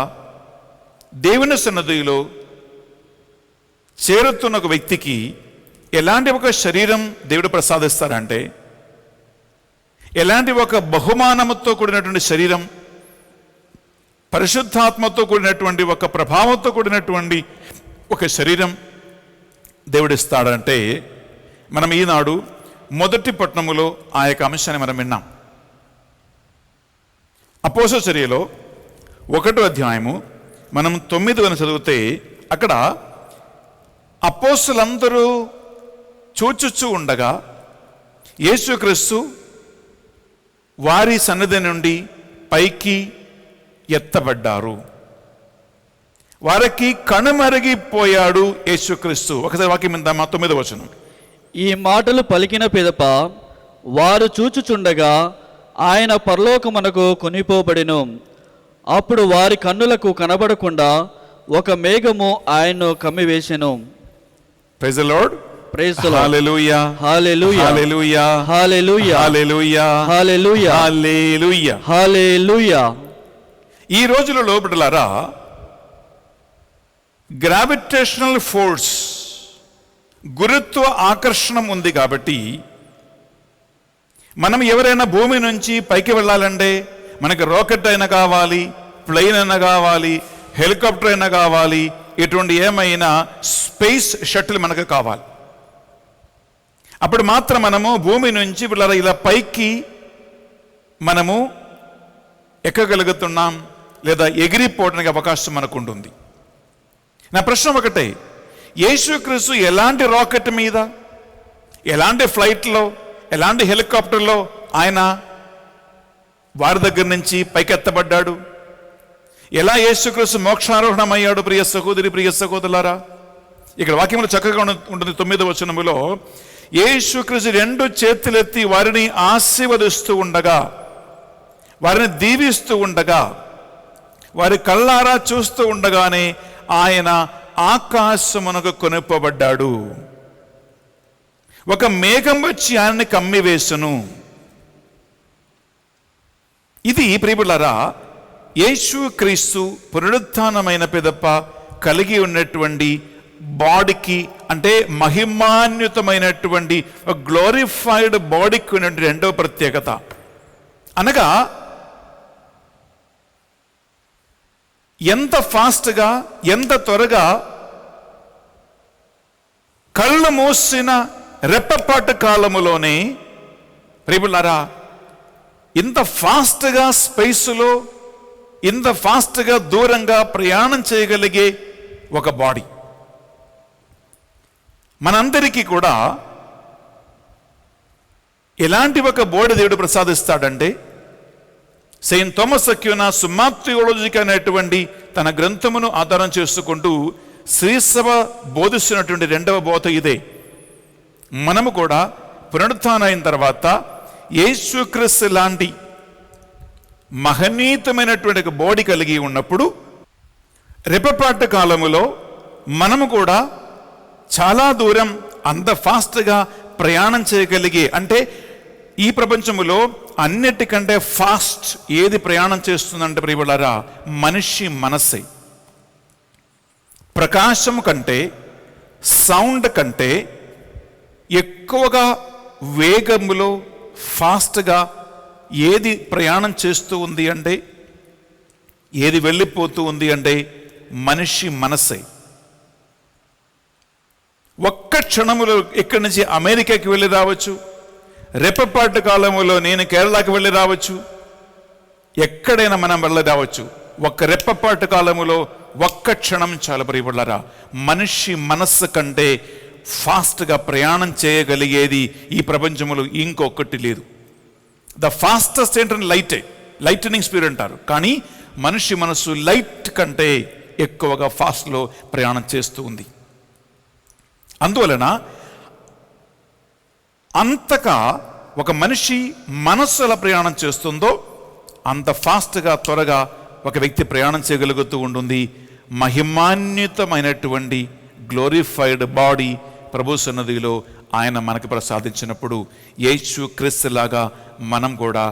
దేవుని సన్నిధిలో చేరుతున్న ఒక వ్యక్తికి ఎలాంటి ఒక శరీరం దేవుడు ప్రసాదిస్తారంటే, ఎలాంటి ఒక బహుమానముతో కూడినటువంటి శరీరం, పరిశుద్ధాత్మతో కూడినటువంటి ఒక ప్రభావంతో కూడినటువంటి ఒక శరీరం దేవుడిస్తాడంటే, మనం ఈనాడు మొదటి పట్టణములో ఆ యొక్క అంశాన్ని మనం విన్నాం. అపోస్తల చర్యలో 1వ అధ్యాయము మనం 9వ చదివితే అక్కడ అపోస్తలులందరూ చూచుచూ ఉండగా యేసుక్రీస్తు వారి సన్నిధి నుండి పైకి ఎత్తబడ్డారు, వారికి కనుమరుగిపోయాడు యేసుక్రీస్తు. ఒకసారి వాక్యం విందామా? 9వ వచనం. ఈ మాటలు పలికిన పిదప వారు చూచుచుండగా ఆయన పరలోకమునకు కొనిపోబడెను. అప్పుడు వారి కన్నులకు కనబడకుండా ఒక మేఘము ఆయన్ను కమ్మివేసెను. Praise the Lord. Praise the Lord. Hallelujah, hallelujah, hallelujah, hallelujah, hallelujah, hallelujah, hallelujah. Hallelujah. ఈ రోజులలో బిడ్డలారా, గ్రావిటేషనల్ ఫోర్స్, గురుత్వ ఆకర్షణం ఉంది కాబట్టి మనం ఎవరైనా భూమి నుంచి పైకి వెళ్ళాలంటే మనకి రాకెట్ అయినా కావాలి, ప్లేన్ అయినా కావాలి, హెలికాప్టర్ అయినా కావాలి, ఇటువంటి ఏమైనా స్పేస్ షటిల్ మనకు కావాలి. అప్పుడు మాత్రం మనము భూమి నుంచి ఇలా పైకి మనము ఎక్కగలుగుతున్నాం, లేదా ఎగిరిపోవడానికి అవకాశం మనకు ఉంటుంది. నా ప్రశ్న ఒకటే, యేసుక్రీస్తు ఎలాంటి రాకెట్ మీద, ఎలాంటి ఫ్లైట్లో, ఎలాంటి హెలికాప్టర్లో ఆయన వారి దగ్గర నుంచి పైకెత్తబడ్డాడు? ఎలా యేసుక్రీస్తు మోక్షారోహణం అయ్యాడు? ప్రియ సహోదరి, ప్రియ సహోదరులారా, ఇక్కడ వాక్యంలో చక్కగా ఉంటుంది 9వ వచనములో, యేసుక్రీస్తు 2 చేతులెత్తి వారిని ఆశీర్వదిస్తూ ఉండగా, వారిని దీవిస్తూ ఉండగా, వారి కళ్ళారా చూస్తూ ఉండగానే ఆయన ఆకాశమునకు కొనిపోబడ్డాడు. ఒక మేఘం వచ్చి ఆయన్ని కమ్మివేసును. ఇది ప్రియులారా యేసుక్రీస్తు పునరుత్థానమైన పిదప కలిగి ఉన్నటువంటి బాడీకి, అంటే మహిమాన్వితమైనటువంటి గ్లోరిఫైడ్ బాడీకి ఉన్నటువంటి రెండవ ప్రత్యేకత. అనగా ఎంత ఫాస్ట్గా, ఎంత త్వరగా కళ్ళు మూసిన రెప్పపాటు కాలములోనే ప్రియులారా ఇంత ఫాస్ట్గా స్పేస్లో, ఇంత ఫాస్ట్గా దూరంగా ప్రయాణం చేయగలిగే ఒక బాడీ మనందరికీ కూడా ఎలాంటి ఒక బాడీ దేవుడు ప్రసాదిస్తాడంటే, సెయింట్ థామస్ అక్వినా సుమ్మా థియోలాజికా అనేటువంటి తన గ్రంథమును ఆధారం చేసుకుంటూ శ్రీసభ బోధిస్తున్నటువంటి రెండవ బోధ ఇదే. మనము కూడా పునరుత్థానం అయిన తర్వాత యేసుక్రీస్తు లాంటి మహనీయమైనటువంటి ఒక బాడీ కలిగి ఉన్నప్పుడు రెప్పపాటు కాలములో మనము కూడా చాలా దూరం అంత ఫాస్ట్గా ప్రయాణం చేయగలిగే, అంటే ఈ ప్రపంచములో అన్నిటికంటే ఫాస్ట్ ఏది ప్రయాణం చేస్తుందంటే ప్రియబిడ్డలారా, మనిషి మనస్సే. ప్రకాశం కంటే, సౌండ్ కంటే ఎక్కువగా వేగములో ఫాస్ట్గా ఏది ప్రయాణం చేస్తూ ఉంది అంటే, ఏది వెళ్ళిపోతూ ఉంది అంటే మనిషి మనస్సే. ఒక్క క్షణములో ఇక్కడి నుంచి అమెరికాకి వెళ్ళి రావచ్చు, రెప్పపాటు కాలంలో నేను కేరళకి వెళ్ళి రావచ్చు, ఎక్కడైనా మనం వెళ్ళి రావచ్చు. ఒక్క రెప్పపాటు కాలములో ఒక్క క్షణం చాలా ప్రియబిడ్డలారా, మనిషి మనస్సు కంటే ఫాస్ట్గా ప్రయాణం చేయగలిగేది ఈ ప్రపంచంలో ఇంకొకటి లేదు. ద ఫాస్టెస్ట్ ఏంటంటే లైటనింగ్ స్పీడ్ అంటారు. కానీ మనిషి మనస్సు లైట్ కంటే ఎక్కువగా ఫాస్ట్లో ప్రయాణం చేస్తూ ఉంది. అందువలన అంతగా ఒక మనిషి మనస్సు ఎలా ప్రయాణం చేస్తుందో అంత ఫాస్ట్గా త్వరగా ఒక వ్యక్తి ప్రయాణం చేయగలుగుతూ ఉంటుంది. మహిమాన్వితమైనటువంటి గ్లోరిఫైడ్ బాడీ ప్రభు సన్నిధిలో ఆయన మనకు ప్రసాదించినప్పుడు యేసు క్రీస్తులాగా మనం కూడా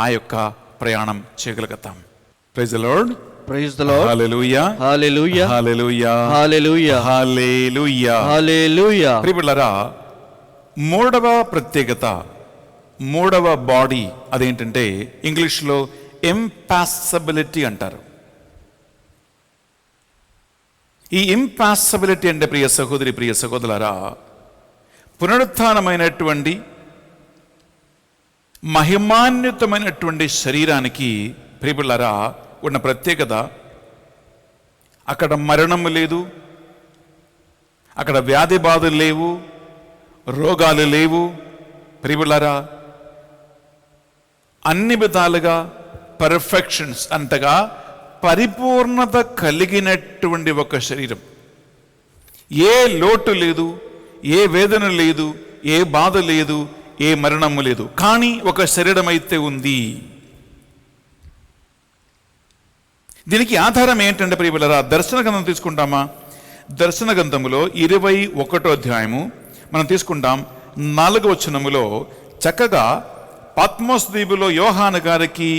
ఆ యొక్క ప్రయాణం చేయగలుగుతాం. Praise the Lord. Praise the Lord. Hallelujah, hallelujah, hallelujah, hallelujah, hallelujah, hallelujah. ప్రియబిడ్డలారా, మూడవ ప్రత్యేకత, మూడవ బాడీ అదేంటంటే ఇంగ్లీష్లో ఇంపాసిబిలిటీ అంటారు. ఈ ఇంపాసిబిలిటీ అంటే ప్రియ సహోదరి, ప్రియ సహోదరులారా, పునరుత్థానమైనటువంటి మహిమాన్వితమైనటువంటి శరీరానికి ప్రియబిడ్డలారా ఉన్న ప్రత్యేకత, అక్కడ మరణము లేదు, అక్కడ వ్యాధి బాధలు లేవు, రోగాలు లేవు. ప్రియబిడ్డలారా, అన్ని విధాలుగా పర్ఫెక్షన్స్, అంతగా పరిపూర్ణత కలిగినటువంటి ఒక శరీరం. ఏ లోటు లేదు, ఏ వేదన లేదు, ఏ బాధ లేదు, ఏ మరణము లేదు. కానీ ఒక శరీరం అయితే ఉంది. దీనికి ఆధారం ఏంటంటే ప్రియబిడ్డలారా, దర్శన గ్రంథం తీసుకుంటామా? దర్శన గ్రంథములో 21వ అధ్యాయము మనం తీసుకుంటాం. 4వ వచనములో చక్కగా పత్మోస్ ద్వీపులో యోహాను గారికి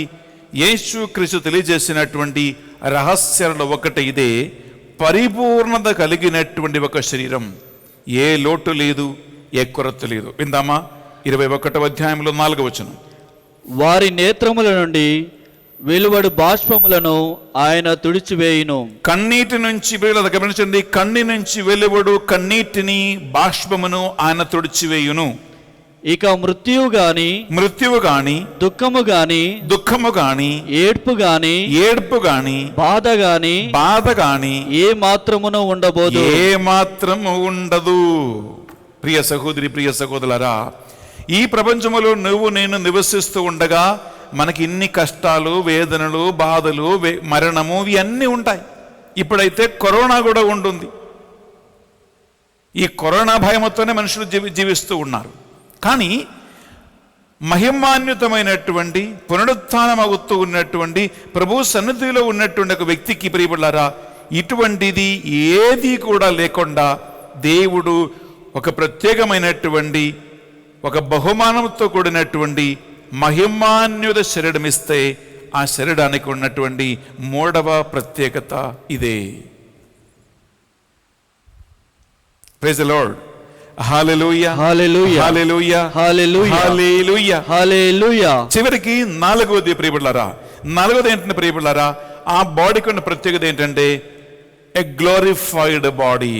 యేసు క్రీస్తు తెలియజేసినటువంటి రహస్యాలలో ఒకటి ఇదే. పరిపూర్ణత కలిగినటువంటి ఒక శరీరం, ఏ లోటు లేదు, ఏ కొరత లేదు. విందామా? 21వ అధ్యాయంలో 4వ వచనం. వారి నేత్రముల నుండి వెలువడు బాష్పములను ఆయన తుడిచివేయును. కన్నీటి నుంచి, గమనించండి, కన్ని నుంచి వెలువడు కన్నీటిని, బాష్పమును ఆయన తుడిచివేయును. ఇక మృత్యువు గాని దుఃఖము గాని ఏడ్పు గాని బాధ గాని ఏ మాత్రమును ఉండదు. ప్రియ సహోదరి, ప్రియ సహోదరులారా, ఈ ప్రపంచములో నువ్వు నేను నివసిస్తూ ఉండగా మనకి ఇన్ని కష్టాలు, వేదనలు, బాధలు, మరణము ఇవన్నీ ఉంటాయి. ఇప్పుడైతే కరోనా కూడా ఉంటుంది. ఈ కరోనా భయంతోనే మనుషులు జీవిస్తూ ఉన్నారు. కానీ మహిమాన్వితమైనటువంటి పునరుత్థానం అవుతూ ఉన్నటువంటి ప్రభు సన్నిధిలో ఉన్నటువంటి ఒక వ్యక్తికి ప్రియబిడ్డలారా, ఇటువంటిది ఏది కూడా లేకుండా దేవుడు ఒక ప్రత్యేకమైనటువంటి, ఒక బహుమానంతో కూడినటువంటి మహిమాన్విత శరీరం ఇస్తే ఆ శరీరానికి ఉన్నటువంటి మూడవ ప్రత్యేకత ఇదే. Praise the Lord. Hallelujah, hallelujah, hallelujah, hallelujah, hallelujah, hallelujah. చివరికి 4వది ప్రియబిడ్డలారా, 4వది ఏంటంటే ప్రియబిడ్డలారా, ఆ బాడీకి ఉన్న ప్రత్యేకత ఏంటంటే ఎ గ్లోరిఫైడ్ బాడీ.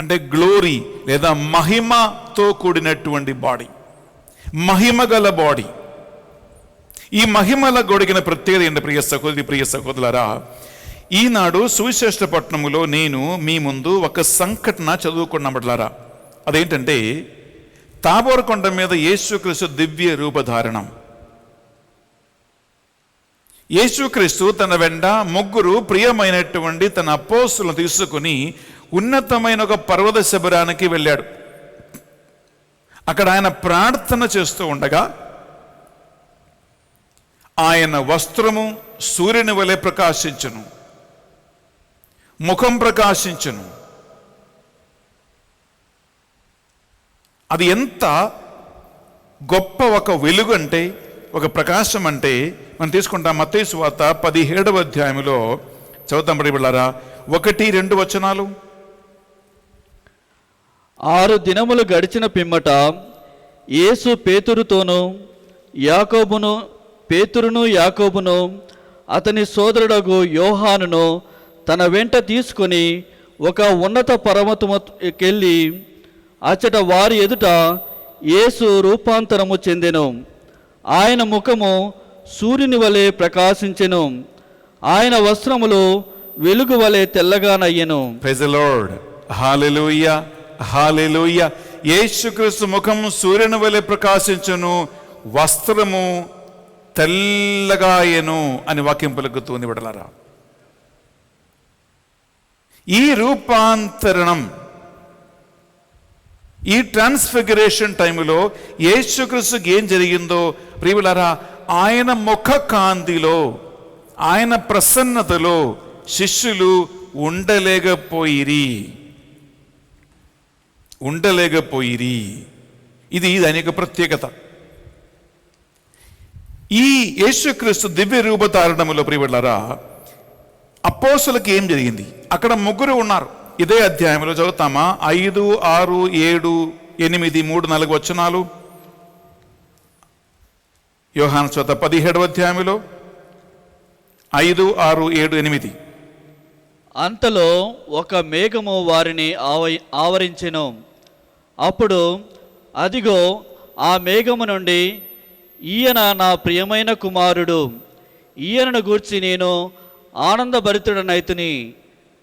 అంటే గ్లోరీ లేదా మహిమతో కూడినటువంటి బాడీ, మహిమగల బాడీ. ఈ మహిమల గొడిగిన ప్రత్యేకత ఏంటి ప్రియ సహోదరి, ప్రియ సహోదరులారా? ఈనాడు సువిశేష పట్టణములో నేను మీ ముందు ఒక సంఘటన చదువుకున్నట్లరా. అదేంటంటే తాబోర్ కొండ మీద యేసుక్రీస్తు దివ్య రూపధారణం. యేసుక్రీస్తు తన వెంట 3 ప్రియమైనటువంటి తన అపోస్తులను తీసుకుని ఉన్నతమైన ఒక పర్వత శిబిరానికి వెళ్ళాడు. అక్కడ ఆయన ప్రార్థన చేస్తూ ఉండగా ఆయన వస్త్రము సూర్యుని వలె ప్రకాశించును, ముఖం ప్రకాశించును. అది ఎంత గొప్ప ఒక వెలుగు అంటే, ఒక ప్రకాశం అంటే మనం తీసుకుంటాం. మత్తయి సువార్త 17వ అధ్యాయంలో చదువుతాం ప్రియలారా, 1-2 వచనాలు. 6 దినములు గడిచిన పిమ్మట యేసు పేతురును యాకోబును అతని సోదరుడగు యోహానును తన వెంట తీసుకొని ఒక ఉన్నత పర్వతముకెళ్ళి అచ్చట వారి ఎదుట యేసు రూపాంతరము చెందెను. ఆయన ముఖము సూర్యుని వలె ప్రకాశించెను, ఆయన వస్త్రములు వెలుగు వలె తెల్లగానయ్యెను. Praise the Lord. Hallelujah, hallelujah. యేసుక్రీస్తు ముఖం సూర్యుని వలె ప్రకాశించును, వస్త్రము తెల్లగాయను అని వాక్యం పలుకుతుంది విడలారా. ఈ రూపాంతరణం, ఈ ట్రాన్స్ఫిగరేషన్ టైంలో యేసుక్రీస్తుకి ఏం జరిగిందో ప్రియులారా, ఆయన ముఖ కాంతిలో, ఆయన ప్రసన్నతలో శిష్యులు ఉండలేకపోయిరి. ఇది దాని యొక్క ప్రత్యేకత. ఈ యేసుక్రీస్తు దివ్య రూపధారణములో ప్రియలారా, అపోస్తులకు ఏం జరిగింది? అక్కడ 3 ఉన్నారు. ఇదే అధ్యాయంలో చదువుతామా? 5, 6, 7, 8, 3, 4 వచనాలు. యోహాను సువార్త 17వ అధ్యాయంలో 5, 6, 7, 8. అంతలో ఒక మేఘము వారిని ఆవరించెను. అప్పుడు అదిగో, ఆ మేఘము నుండి, ఈయన నా ప్రియమైన కుమారుడు, ఈయనను గూర్చి నేను ఆనందభరితుడనైతిని,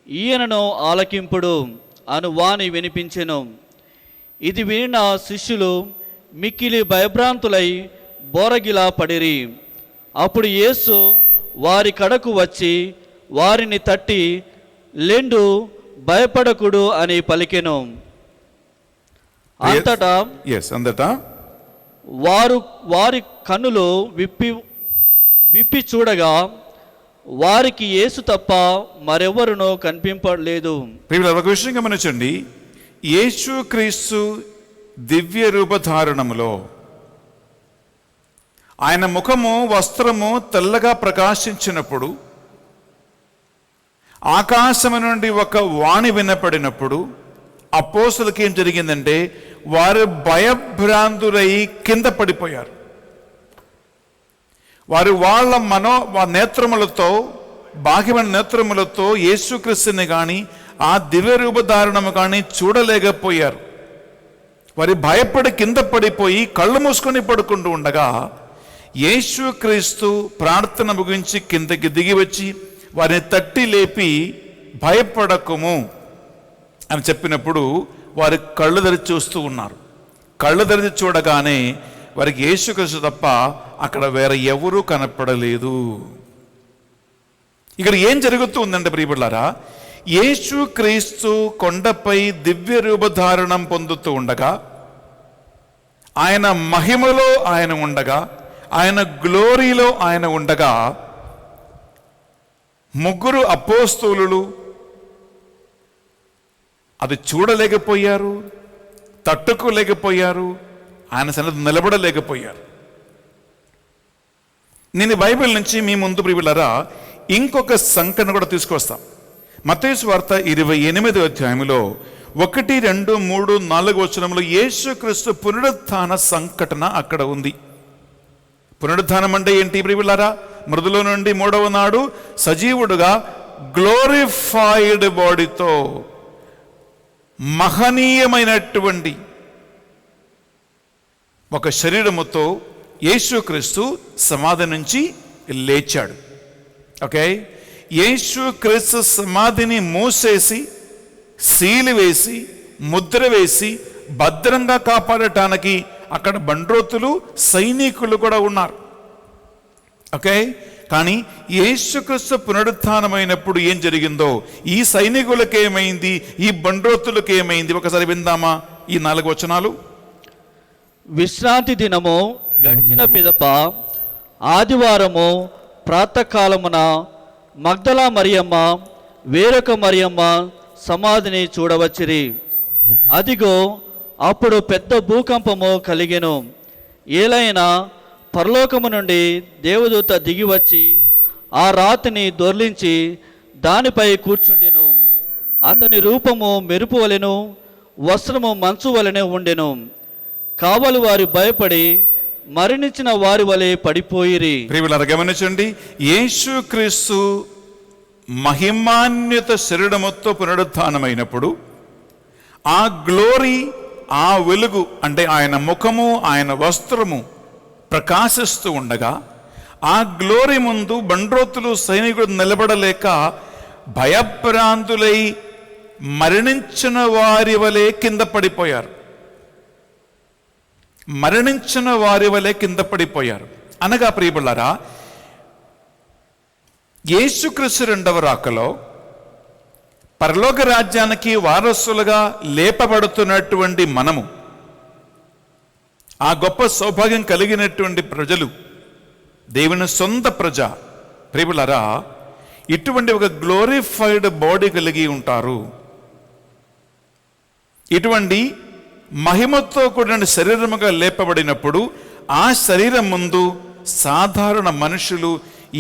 ఈయనను ఆలకింపుడు అను వాణి వినిపించెను. ఇది వినిన శిష్యులు మిక్కిలి భయభ్రాంతులై బోరగిలా పడిరి. అప్పుడు యేసు వారి కడకు వచ్చి వారిని తట్టి, లెండు, భయపడకుడు అని పలికెను. అంతటా వారి కన్నులు విప్పి చూడగా వారికి యేసు తప్ప మరెవరునో కనిపింపలేదు. ఒక విషయం గమనించండి. యేసుక్రీస్తు దివ్య రూపధారణములో ఆయన ముఖము, వస్త్రము తెల్లగా ప్రకాశించినప్పుడు, ఆకాశము నుండి ఒక వాణి వినపడినప్పుడు అపోస్తలులకు ఏం జరిగిందంటే వారు భయభ్రాంతులై కింద పడిపోయారు. వారు వాళ్ళ నేత్రములతో, బాహ్యమైన నేత్రములతో యేసుక్రీస్తుని కానీ ఆ దివ్య రూపధారణము కానీ చూడలేకపోయారు. వారి భయపడి కింద పడిపోయి కళ్ళు మూసుకొని పడుకుంటూ ఉండగా యేసుక్రీస్తు ప్రార్థన ముగించి కిందకి దిగి వచ్చి వారిని తట్టి లేపి, భయపడకుము అని చెప్పినప్పుడు వారి కళ్ళు తెరిచి చూస్తూ ఉన్నారు. కళ్ళు తెరిచి చూడగానే వారికి యేసుక్రీస్తు తప్ప అక్కడ వేరే ఎవరూ కనపడలేదు. ఇక్కడ ఏం జరుగుతూ ఉందంటే ప్రియబిడ్డలారా, యేసుక్రీస్తు కొండపై దివ్య రూపధారణం పొందుతూ ఉండగా, ఆయన మహిమలో ఆయన ఉండగా, ఆయన గ్లోరీలో ఆయన ఉండగా, 3 అపోస్తలులు అది చూడలేకపోయారు, తట్టుకోలేకపోయారు, ఆయన సన్నిధిలో నిలబడలేకపోయారు. నేను బైబిల్ నుంచి మీ ముందు ప్రియబిడ్డలారా ఇంకొక సంఘటన కూడా తీసుకొస్తాం. మత్తయి సువార్త 28వ అధ్యాయంలో 1, 2, 3, 4 వచనంలో యేసుక్రీస్తు పునరుత్థాన సంఘటన అక్కడ ఉంది. పునరుత్థానం అంటే ఏంటి ప్రియబిడ్డలారా? మృదులో నుండి 3వ నాడు సజీవుడుగా గ్లోరిఫైడ్ బాడీతో, మహనీయమైనటువంటి ఒక శరీరముతో యేసుక్రీస్తు సమాధి నుంచి లేచాడు. ఓకే, యేసుక్రీస్తు సమాధిని మూసేసి, సీలు వేసి, ముద్ర వేసి భద్రంగా కాపాడటానికి అక్కడ బండ్రోతులు, సైనికులు కూడా ఉన్నారు. ఓకే, కానీ యేసుక్రీస్తు పునరుత్థానమైనప్పుడు ఏం జరిగిందో, ఈ సైనికులకు ఏమైంది, ఈ బండ్రోతులకు ఏమైంది, ఒకసారి విందామా ఈ 4 వచనాలు. విశ్రాంతి దినము గడిచిన పిదప ఆదివారము ప్రాతకాలమున మగ్దలా మరియమ్మ, వేరొక మరియమ్మ సమాధిని చూడవచ్చిరి. అదిగో, అప్పుడు పెద్ద భూకంపము కలిగెను. ఏలైనా పరలోకము నుండి దేవదూత దిగివచ్చి ఆ రాతిని దొర్లించి దానిపై కూర్చుండెను. అతని రూపము మెరుపు వలెను, వస్త్రము మంచు వలెనే ఉండెను. కావలి వారు భయపడి మరణించిన వారి వలె పడిపోయిరి. ప్రియులారా గమనించండి, యేసుక్రీస్తు మహిమాన్విత శరీరముతో పునరుత్థానమైనప్పుడు ఆ గ్లోరీ, ఆ వెలుగు అంటే ఆయన ముఖము, ఆయన వస్త్రము ప్రకాశిస్తూ ఉండగా ఆ గ్లోరీ ముందు బండ్రోతులు సైనికుడు నిలబడలేక భయభ్రాంతులై మరణించిన వారి వలె కింద పడిపోయారు. మరణించిన వారి వలె కింద పడిపోయారు అనగా ప్రియబులారా, యేసుక్రీస్తు రెండవ రాకలో పరలోక రాజ్యానికి వారసులుగా లేపబడుతున్నటువంటి మనము, ఆ గొప్ప సౌభాగ్యం కలిగినటువంటి ప్రజలు, దేవుని సొంత ప్రజ ప్రియబులారా, ఇటువంటి ఒక గ్లోరిఫైడ్ బాడీ కలిగి ఉంటారు. ఇటువంటి మహిమతో కూడిన శరీరముగా లేపబడినప్పుడు ఆ శరీరం ముందు సాధారణ మనుషులు,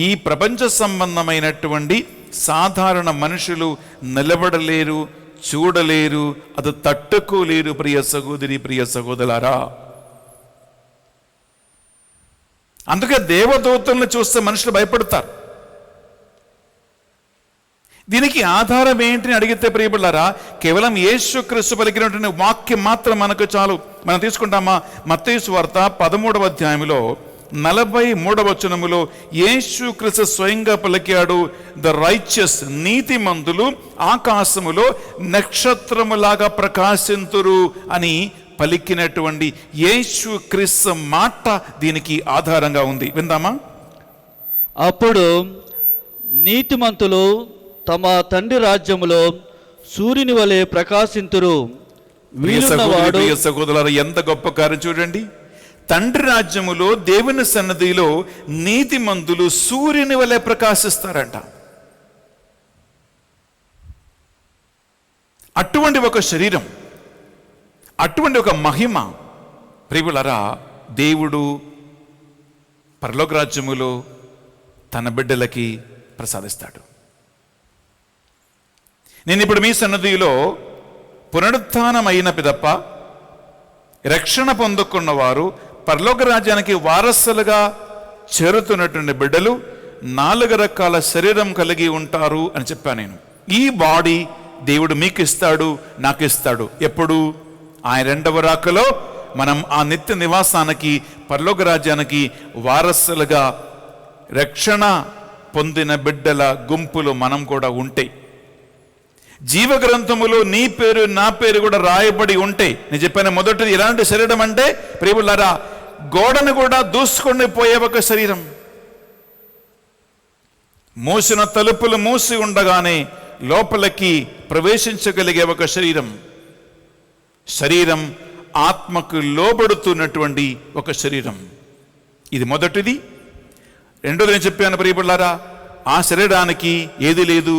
ఈ ప్రపంచ సంబంధమైనటువంటి సాధారణ మనుషులు నిలబడలేరు, చూడలేరు, అది తట్టుకోలేరు. ప్రియ సహోదరి, ప్రియ సహోదరులారా, అందుకే దేవదూతలను చూస్తే మనుషులు భయపడతారు. దీనికి ఆధారం ఏంటిని అడిగితే ప్రియబులారా, కేవలం యేసుక్రీస్తు పలికినటువంటి వాక్యం మాత్రం మనకు చాలు. మనం తీసుకుంటామా? మత్తయి సువార్త 13వ అధ్యాయంలో 43వ వచనములో యేసుక్రీస్తు స్వయంగా పలికాడు, ద రైచియస్, నీతిమంతులు ఆకాశములో నక్షత్రములాగా ప్రకాశింతురు అని పలికినటువంటి యేసుక్రీస్తు మాట దీనికి ఆధారంగా ఉంది. విందామా? అప్పుడు నీతిమంతులు తమ తండ్రి రాజ్యములో సూర్యుని వలె ప్రకాశింతురు. వీలున్నవాడు, సహోదరులారా, ఎంత గొప్ప కార్యం చూడండి. తండ్రి రాజ్యములో దేవుని సన్నిధిలో నీతిమంతులు సూర్యుని వలె ప్రకాశిస్తారంట. అటువంటి ఒక శరీరం, అటువంటి ఒక మహిమ ప్రియులారా దేవుడు పరలోక రాజ్యములో తన బిడ్డలకి ప్రసాదిస్తాడు. నేను ఇప్పుడు మీ సన్నిధిలో పునరుత్థానం అయిన పిదప్ప రక్షణ పొందుకున్నవారు, పరలోక రాజ్యానికి వారసులుగా చేరుతున్నటువంటి బిడ్డలు 4 రకాల శరీరం కలిగి ఉంటారు అని చెప్పాను నేను. ఈ బాడీ దేవుడు మీకు ఇస్తాడు, నాకు ఇస్తాడు. ఎప్పుడు? ఆయన రెండవ రాకలో మనం ఆ నిత్య నివాసానికి, పరలోక రాజ్యానికి వారసులుగా రక్షణ పొందిన బిడ్డల గుంపులు మనం కూడా ఉంటే, జీవ గ్రంథములో నీ పేరు, నా పేరు కూడా రాయబడి ఉంటే, నేను చెప్పాను మొదటిది ఎలాంటి శరీరం అంటే ప్రియులారా, గోడను కూడా దూసుకొని పోయే ఒక శరీరం. మూసిన తలుపులు మూసి ఉండగానే లోపలికి ప్రవేశించగలిగే ఒక శరీరం. శరీరం ఆత్మకు లోబడుతున్నటువంటి ఒక శరీరం. ఇది మొదటిది. రెండోది నేను చెప్పాను ప్రియబులారా, ఆ శరీరానికి ఏది లేదు,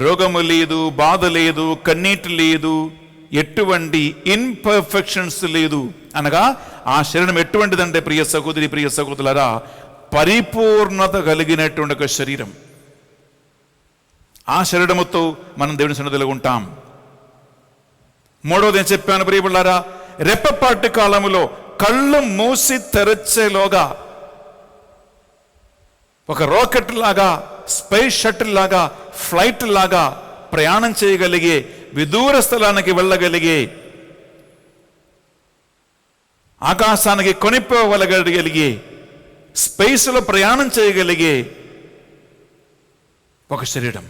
రోగము లేదు, బాధ లేదు, కన్నీటి లేదు, ఎటువంటి ఇన్పర్ఫెక్షన్స్ లేదు. అనగా ఆ శరీరం ఎటువంటిదంటే ప్రియ సహోదరి, ప్రియ సహోదరులారా, పరిపూర్ణత కలిగినటువంటి ఒక శరీరం. ఆ శరీరముతో మనం దేవుని సన్నిధిలో ఉంటాం. మూడవది నేను చెప్పాను ప్రియబులారా, రెప్పపాటి కాలములో కళ్ళు మూసి తెరచేలోగా ఒక రాకెట్ లాగా, స్పేస్ షటిల్ లాగా, ఫ్లైట్ లాగా ప్రయాణం చేయగలిగే, విదూర స్థలానికి వెళ్ళగలిగే, ఆకాశానికి కొనిపోగలిగే, స్పేస్లో ప్రయాణం చేయగలిగే ఒక శరీరం,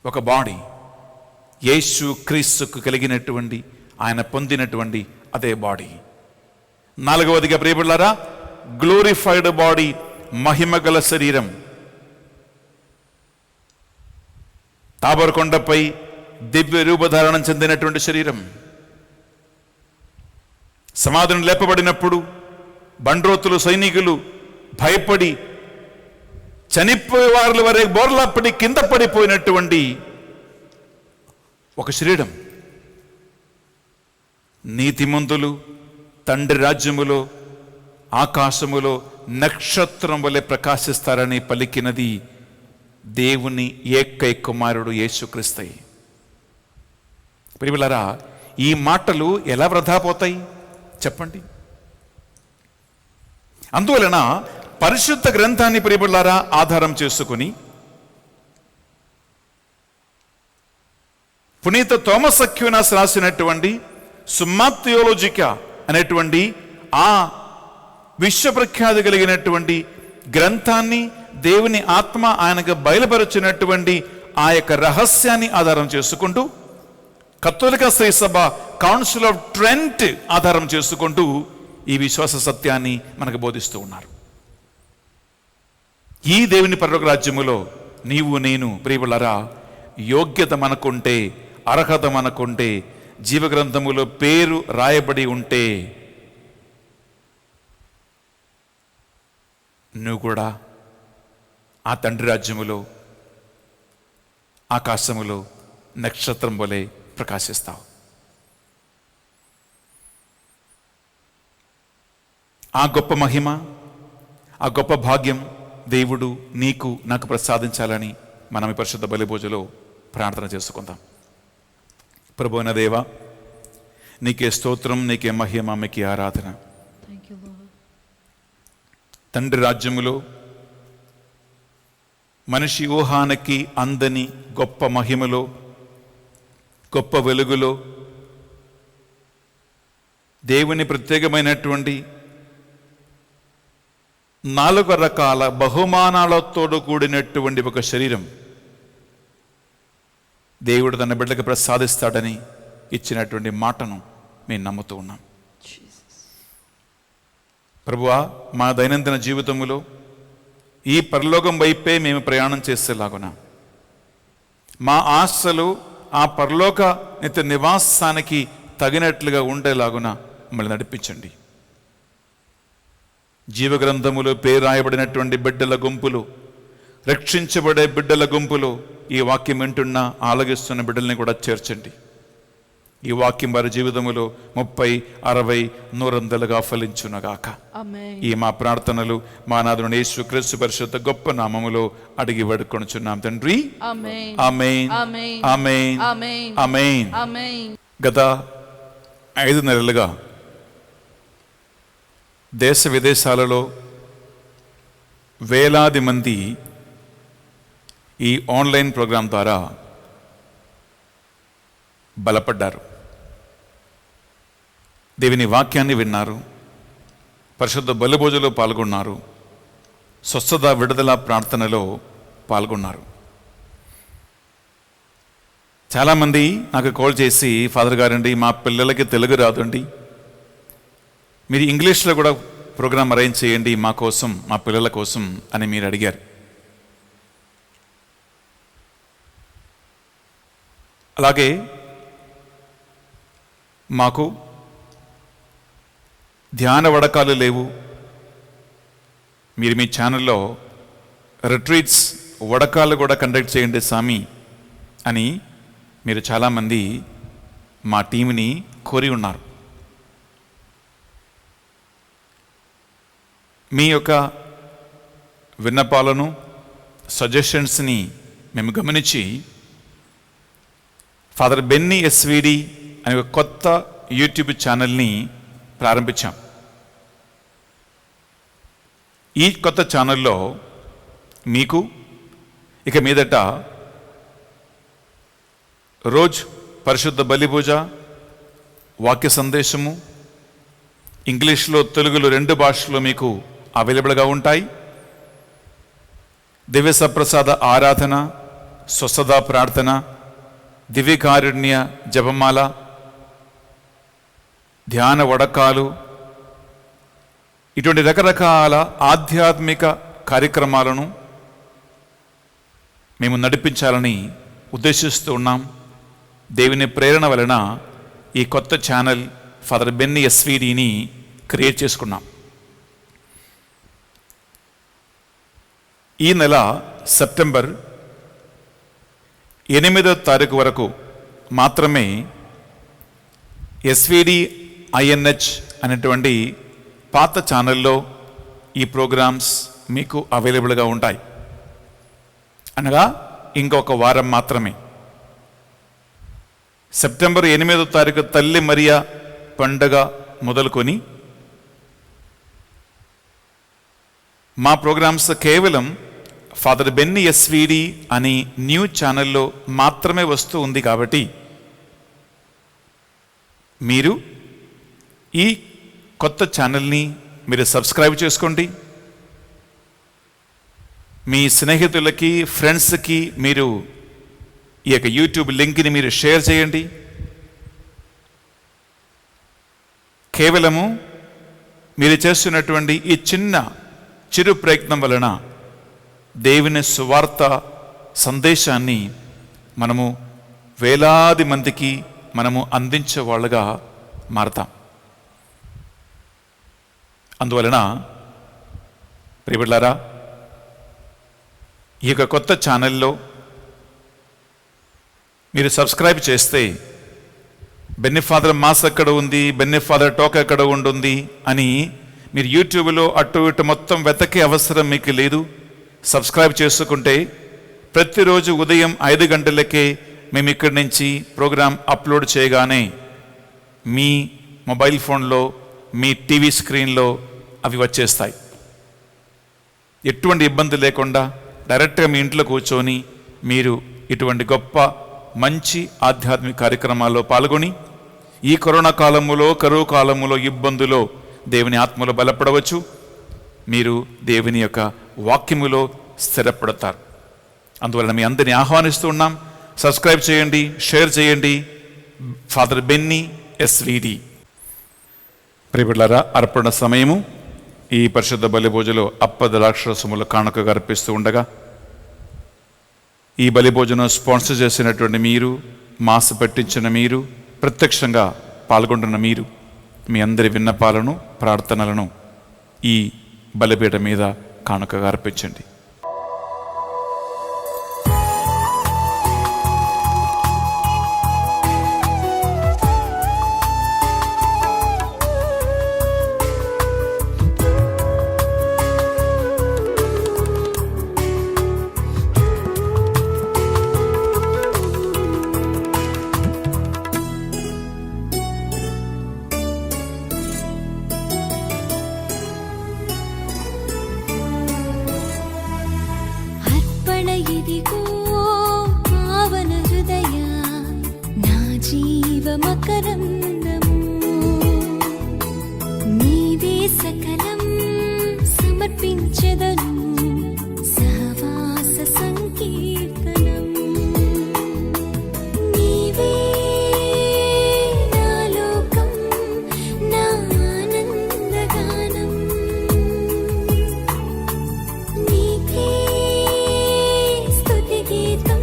ఒక బాడీ యేసు క్రీస్తుకు కలిగినటువంటి, ఆయన పొందినటువంటి అదే బాడీ. 4వదిగా ప్రియబులారా, గ్లోరిఫైడ్ బాడీ, మహిమగల శరీరం. తాబోరు కొండపై దివ్య రూపధారణం చెందినటువంటి శరీరం. సమాధిని లేపబడినప్పుడు బండ్రోతులు, సైనికులు భయపడి చనిపోయే వారి వరే బోర్లాపడి కింద పడిపోయినటువంటి ఒక శరీరం. నీతిమంతులు తండ్రి రాజ్యములో ఆకాశములో నక్షత్రం వలె ప్రకాశిస్తారని పలికినది దేవుని ఏకైక కుమారుడు యేసుక్రీస్తు. ప్రియులారా, ఈ మాటలు ఎలా వృధా పోతాయి చెప్పండి? అందువలన పరిశుద్ధ గ్రంథాన్ని ప్రియులారా ఆధారం చేసుకుని పునీత థోమస్ అక్వినాస్ రాసినటువంటి సుమ్మా థియోలోజికా అనేటువంటి ఆ విశ్వప్రఖ్యాతి కలిగినటువంటి గ్రంథాన్ని, దేవుని ఆత్మ ఆయనకు బయలుపరిచినటువంటి ఆ యొక్క రహస్యాన్ని ఆధారం చేసుకుంటూ, కథోలిక శ్రీ సభ కౌన్సిల్ ఆఫ్ ట్రెంట్ ఆధారం చేసుకుంటూ ఈ విశ్వాస సత్యాన్ని మనకు బోధిస్తూ ఉన్నారు. ఈ దేవుని పరలోక రాజ్యములో నీవు నేను ప్రియులారా యోగ్యత మనకుంటే, అర్హత మనకుంటే, జీవగ్రంథములో పేరు రాయబడి ఉంటే నువ్వు కూడా ఆ తండ్రి రాజ్యములో ఆకాశములో నక్షత్రం వలె ప్రకాశిస్తావు. ఆ గొప్ప మహిమ, ఆ గొప్ప భాగ్యం దేవుడు నీకు నాకు ప్రసాదించాలని మనం ఈ పరిశుద్ధ బలిభోజలో ప్రార్థన చేసుకుందాం. ప్రభువైన దేవా, నీకే స్తోత్రం, నీకే మహిమ, మీకే ఆరాధన. తండ్రి రాజ్యములో మనిషి ఊహానికి అందని గొప్ప మహిమలో, గొప్ప వెలుగులో, దేవుని ప్రత్యేకమైనటువంటి 4 రకాల బహుమానాలతో కూడినటువంటి ఒక శరీరం దేవుడు తన బిడ్డలకు ప్రసాదిస్తాడని ఇచ్చినటువంటి మాటను మేము నమ్ముతూ ఉన్నాం. ప్రభువా, మా దైనందిన జీవితంలో ఈ పరలోకం వైపే మేము ప్రయాణం చేసేలాగున, మా ఆశలు ఆ పరలోక నిత్య నివాసానికి తగినట్లుగా ఉండేలాగున మమ్మల్ని నడిపించండి. జీవగ్రంథములో పేరు రాయబడినటువంటి బిడ్డల గుంపులు, రక్షించబడే బిడ్డల గుంపులు ఈ వాక్యం వింటున్న ఆలగిస్తున్న బిడ్డల్ని కూడా చేర్చండి. ఈ వాక్యం వారి జీవితములో 30, 60, 100 ఫలించునగాక. ఈ మా ప్రార్థనలు మా నాథుని యేసుక్రీస్తు పరిశుద్ధ గొప్ప నామములో అడిగి వేడుకొనుచున్నాం తండ్రి. ఆమేన్, ఆమేన్, ఆమేన్. గత 5 నెలలుగా దేశ విదేశాలలో వేలాది మంది ఈ ఆన్లైన్ ప్రోగ్రాం ద్వారా బలపడ్డారు, దేవుని వాక్యాన్ని విన్నారు, పరిశుద్ధ బలిభోజలో పాల్గొన్నారు, స్వస్థత విడుదల ప్రార్థనలో పాల్గొన్నారు. చాలామంది నాకు కాల్ చేసి, ఫాదర్ గారండి, మా పిల్లలకి తెలుగు రాదండి, మీరు ఇంగ్లీష్లో కూడా ప్రోగ్రాం అరేంజ్ చేయండి మా కోసం, మా పిల్లల కోసం అని మీరు అడిగారు. అలాగే మాకు ధ్యాన వడకాలు లేవు, మీరు మీ ఛానల్లో రిట్రీట్స్ వడకాలు కూడా కండక్ట్ చేయండి స్వామి అని మీరు చాలామంది మా టీంని కోరి ఉన్నారు. మీ యొక్క విన్నపాలను, సజెషన్స్ని మేము గమనించి ఫాదర్ బెన్నీ ఎస్విడి అనే ఒక కొత్త యూట్యూబ్ ఛానల్ని ప్రారంభించాం. ఈ కొత్త ఛానల్లో మీకు ఇక మీదట రోజు పరిశుద్ధ బలిపూజ, వాక్య సందేశము ఇంగ్లీష్లో, తెలుగులో 2 భాషల్లో మీకు అవైలబుల్గా ఉంటాయి. దివ్య సప్రసాద ఆరాధన, స్వస్థత ప్రార్థన, దివ్యకారుణ్య జపమాల, ధ్యాన వడకాలు, ఇటువంటి రకరకాల ఆధ్యాత్మిక కార్యక్రమాలను మేము నడిపించాలని ఉద్దేశిస్తూ ఉన్నాం. దేవుని ప్రేరణ వలన ఈ కొత్త ఛానల్ ఫాదర్ బెన్నీ ఎస్విడిని క్రియేట్ చేసుకున్నాం. ఈ నెల సెప్టెంబర్ 8వ తారీఖు వరకు మాత్రమే ఎస్విడి INH అనేటువంటి పాత ఛానల్లో ఈ ప్రోగ్రామ్స్ మీకు అవైలబుల్గా ఉంటాయి. అనగా ఇంకొక వారం మాత్రమే. సెప్టెంబర్ 8వ తారీఖు తల్లి మరియా పండగ మొదలుకొని మా ప్రోగ్రామ్స్ కేవలం ఫాదర్ బెన్నీ ఎస్విడి అని న్యూ ఛానల్లో మాత్రమే వస్తూ ఉంది. కాబట్టి మీరు ఈ కొత్త ఛానల్ని మీరు సబ్స్క్రైబ్ చేసుకోండి. మీ స్నేహితులకి, ఫ్రెండ్స్కి మీరు ఈ యొక్క యూట్యూబ్ లింక్ని మీరు షేర్ చేయండి. కేవలము మీరు చేస్తున్నటువంటి ఈ చిరు ప్రయత్నం వలన దేవుని సువార్త సందేశాన్ని మనము వేలాది మందికి మనము అందించే వాళ్ళుగా మారతాం. అందువలన ప్రియబిడ్డలారా, ఈ యొక్క కొత్త ఛానల్లో మీరు సబ్స్క్రైబ్ చేస్తే బెన్నీ ఫాదర్ మాస్ ఎక్కడ ఉంది, బెన్నీ ఫాదర్ టోక్ ఎక్కడ ఉంటుంది అని మీరు యూట్యూబ్లో అటు ఇటు మొత్తం వెతకే అవసరం మీకు లేదు. సబ్స్క్రైబ్ చేసుకుంటే ప్రతిరోజు ఉదయం 5 గంటలకే మేము ఇక్కడి నుంచి ప్రోగ్రాం అప్లోడ్ చేయగానే మీ మొబైల్ ఫోన్లో, మీ టీవీ స్క్రీన్లో అవి వచ్చేస్తాయి. ఎటువంటి ఇబ్బంది లేకుండా డైరెక్ట్గా మీ ఇంట్లో కూర్చొని మీరు ఇటువంటి గొప్ప మంచి ఆధ్యాత్మిక కార్యక్రమాల్లో పాల్గొని ఈ కరోనా కాలములో, కరువు కాలములో, ఇబ్బందులో దేవుని ఆత్మలో బలపడవచ్చు. మీరు దేవుని యొక్క వాక్యములో స్థిరపడతారు. అందువలన మీ అందరినీ ఆహ్వానిస్తూ ఉన్నాం. సబ్స్క్రైబ్ చేయండి, షేర్ చేయండి. Father Benny SVD. ప్రియబిడ్డలారా, అర్పణ సమయము. ఈ పరిశుద్ధ బలిభోజలో అప్పదరాక్షరసములు కానుకగా అర్పిస్తూ ఉండగా ఈ బలిభోజనం స్పాన్సర్ చేసినటువంటి మీరు, మాస పెట్టించిన మీరు, ప్రత్యక్షంగా పాల్గొంటున్న మీరు, మీ అందరి విన్నపాలను, ప్రార్థనలను ఈ బలిపీఠ మీద కానుకగా అర్పించండి. ఇదిగో పావన హృదయ నా జీవ మకరందము నీవే సకలం సమర్పించెదను సహవాస సంకీర్తనం నీవే నా లోకం నా ఆనందగానం నీకే గీతం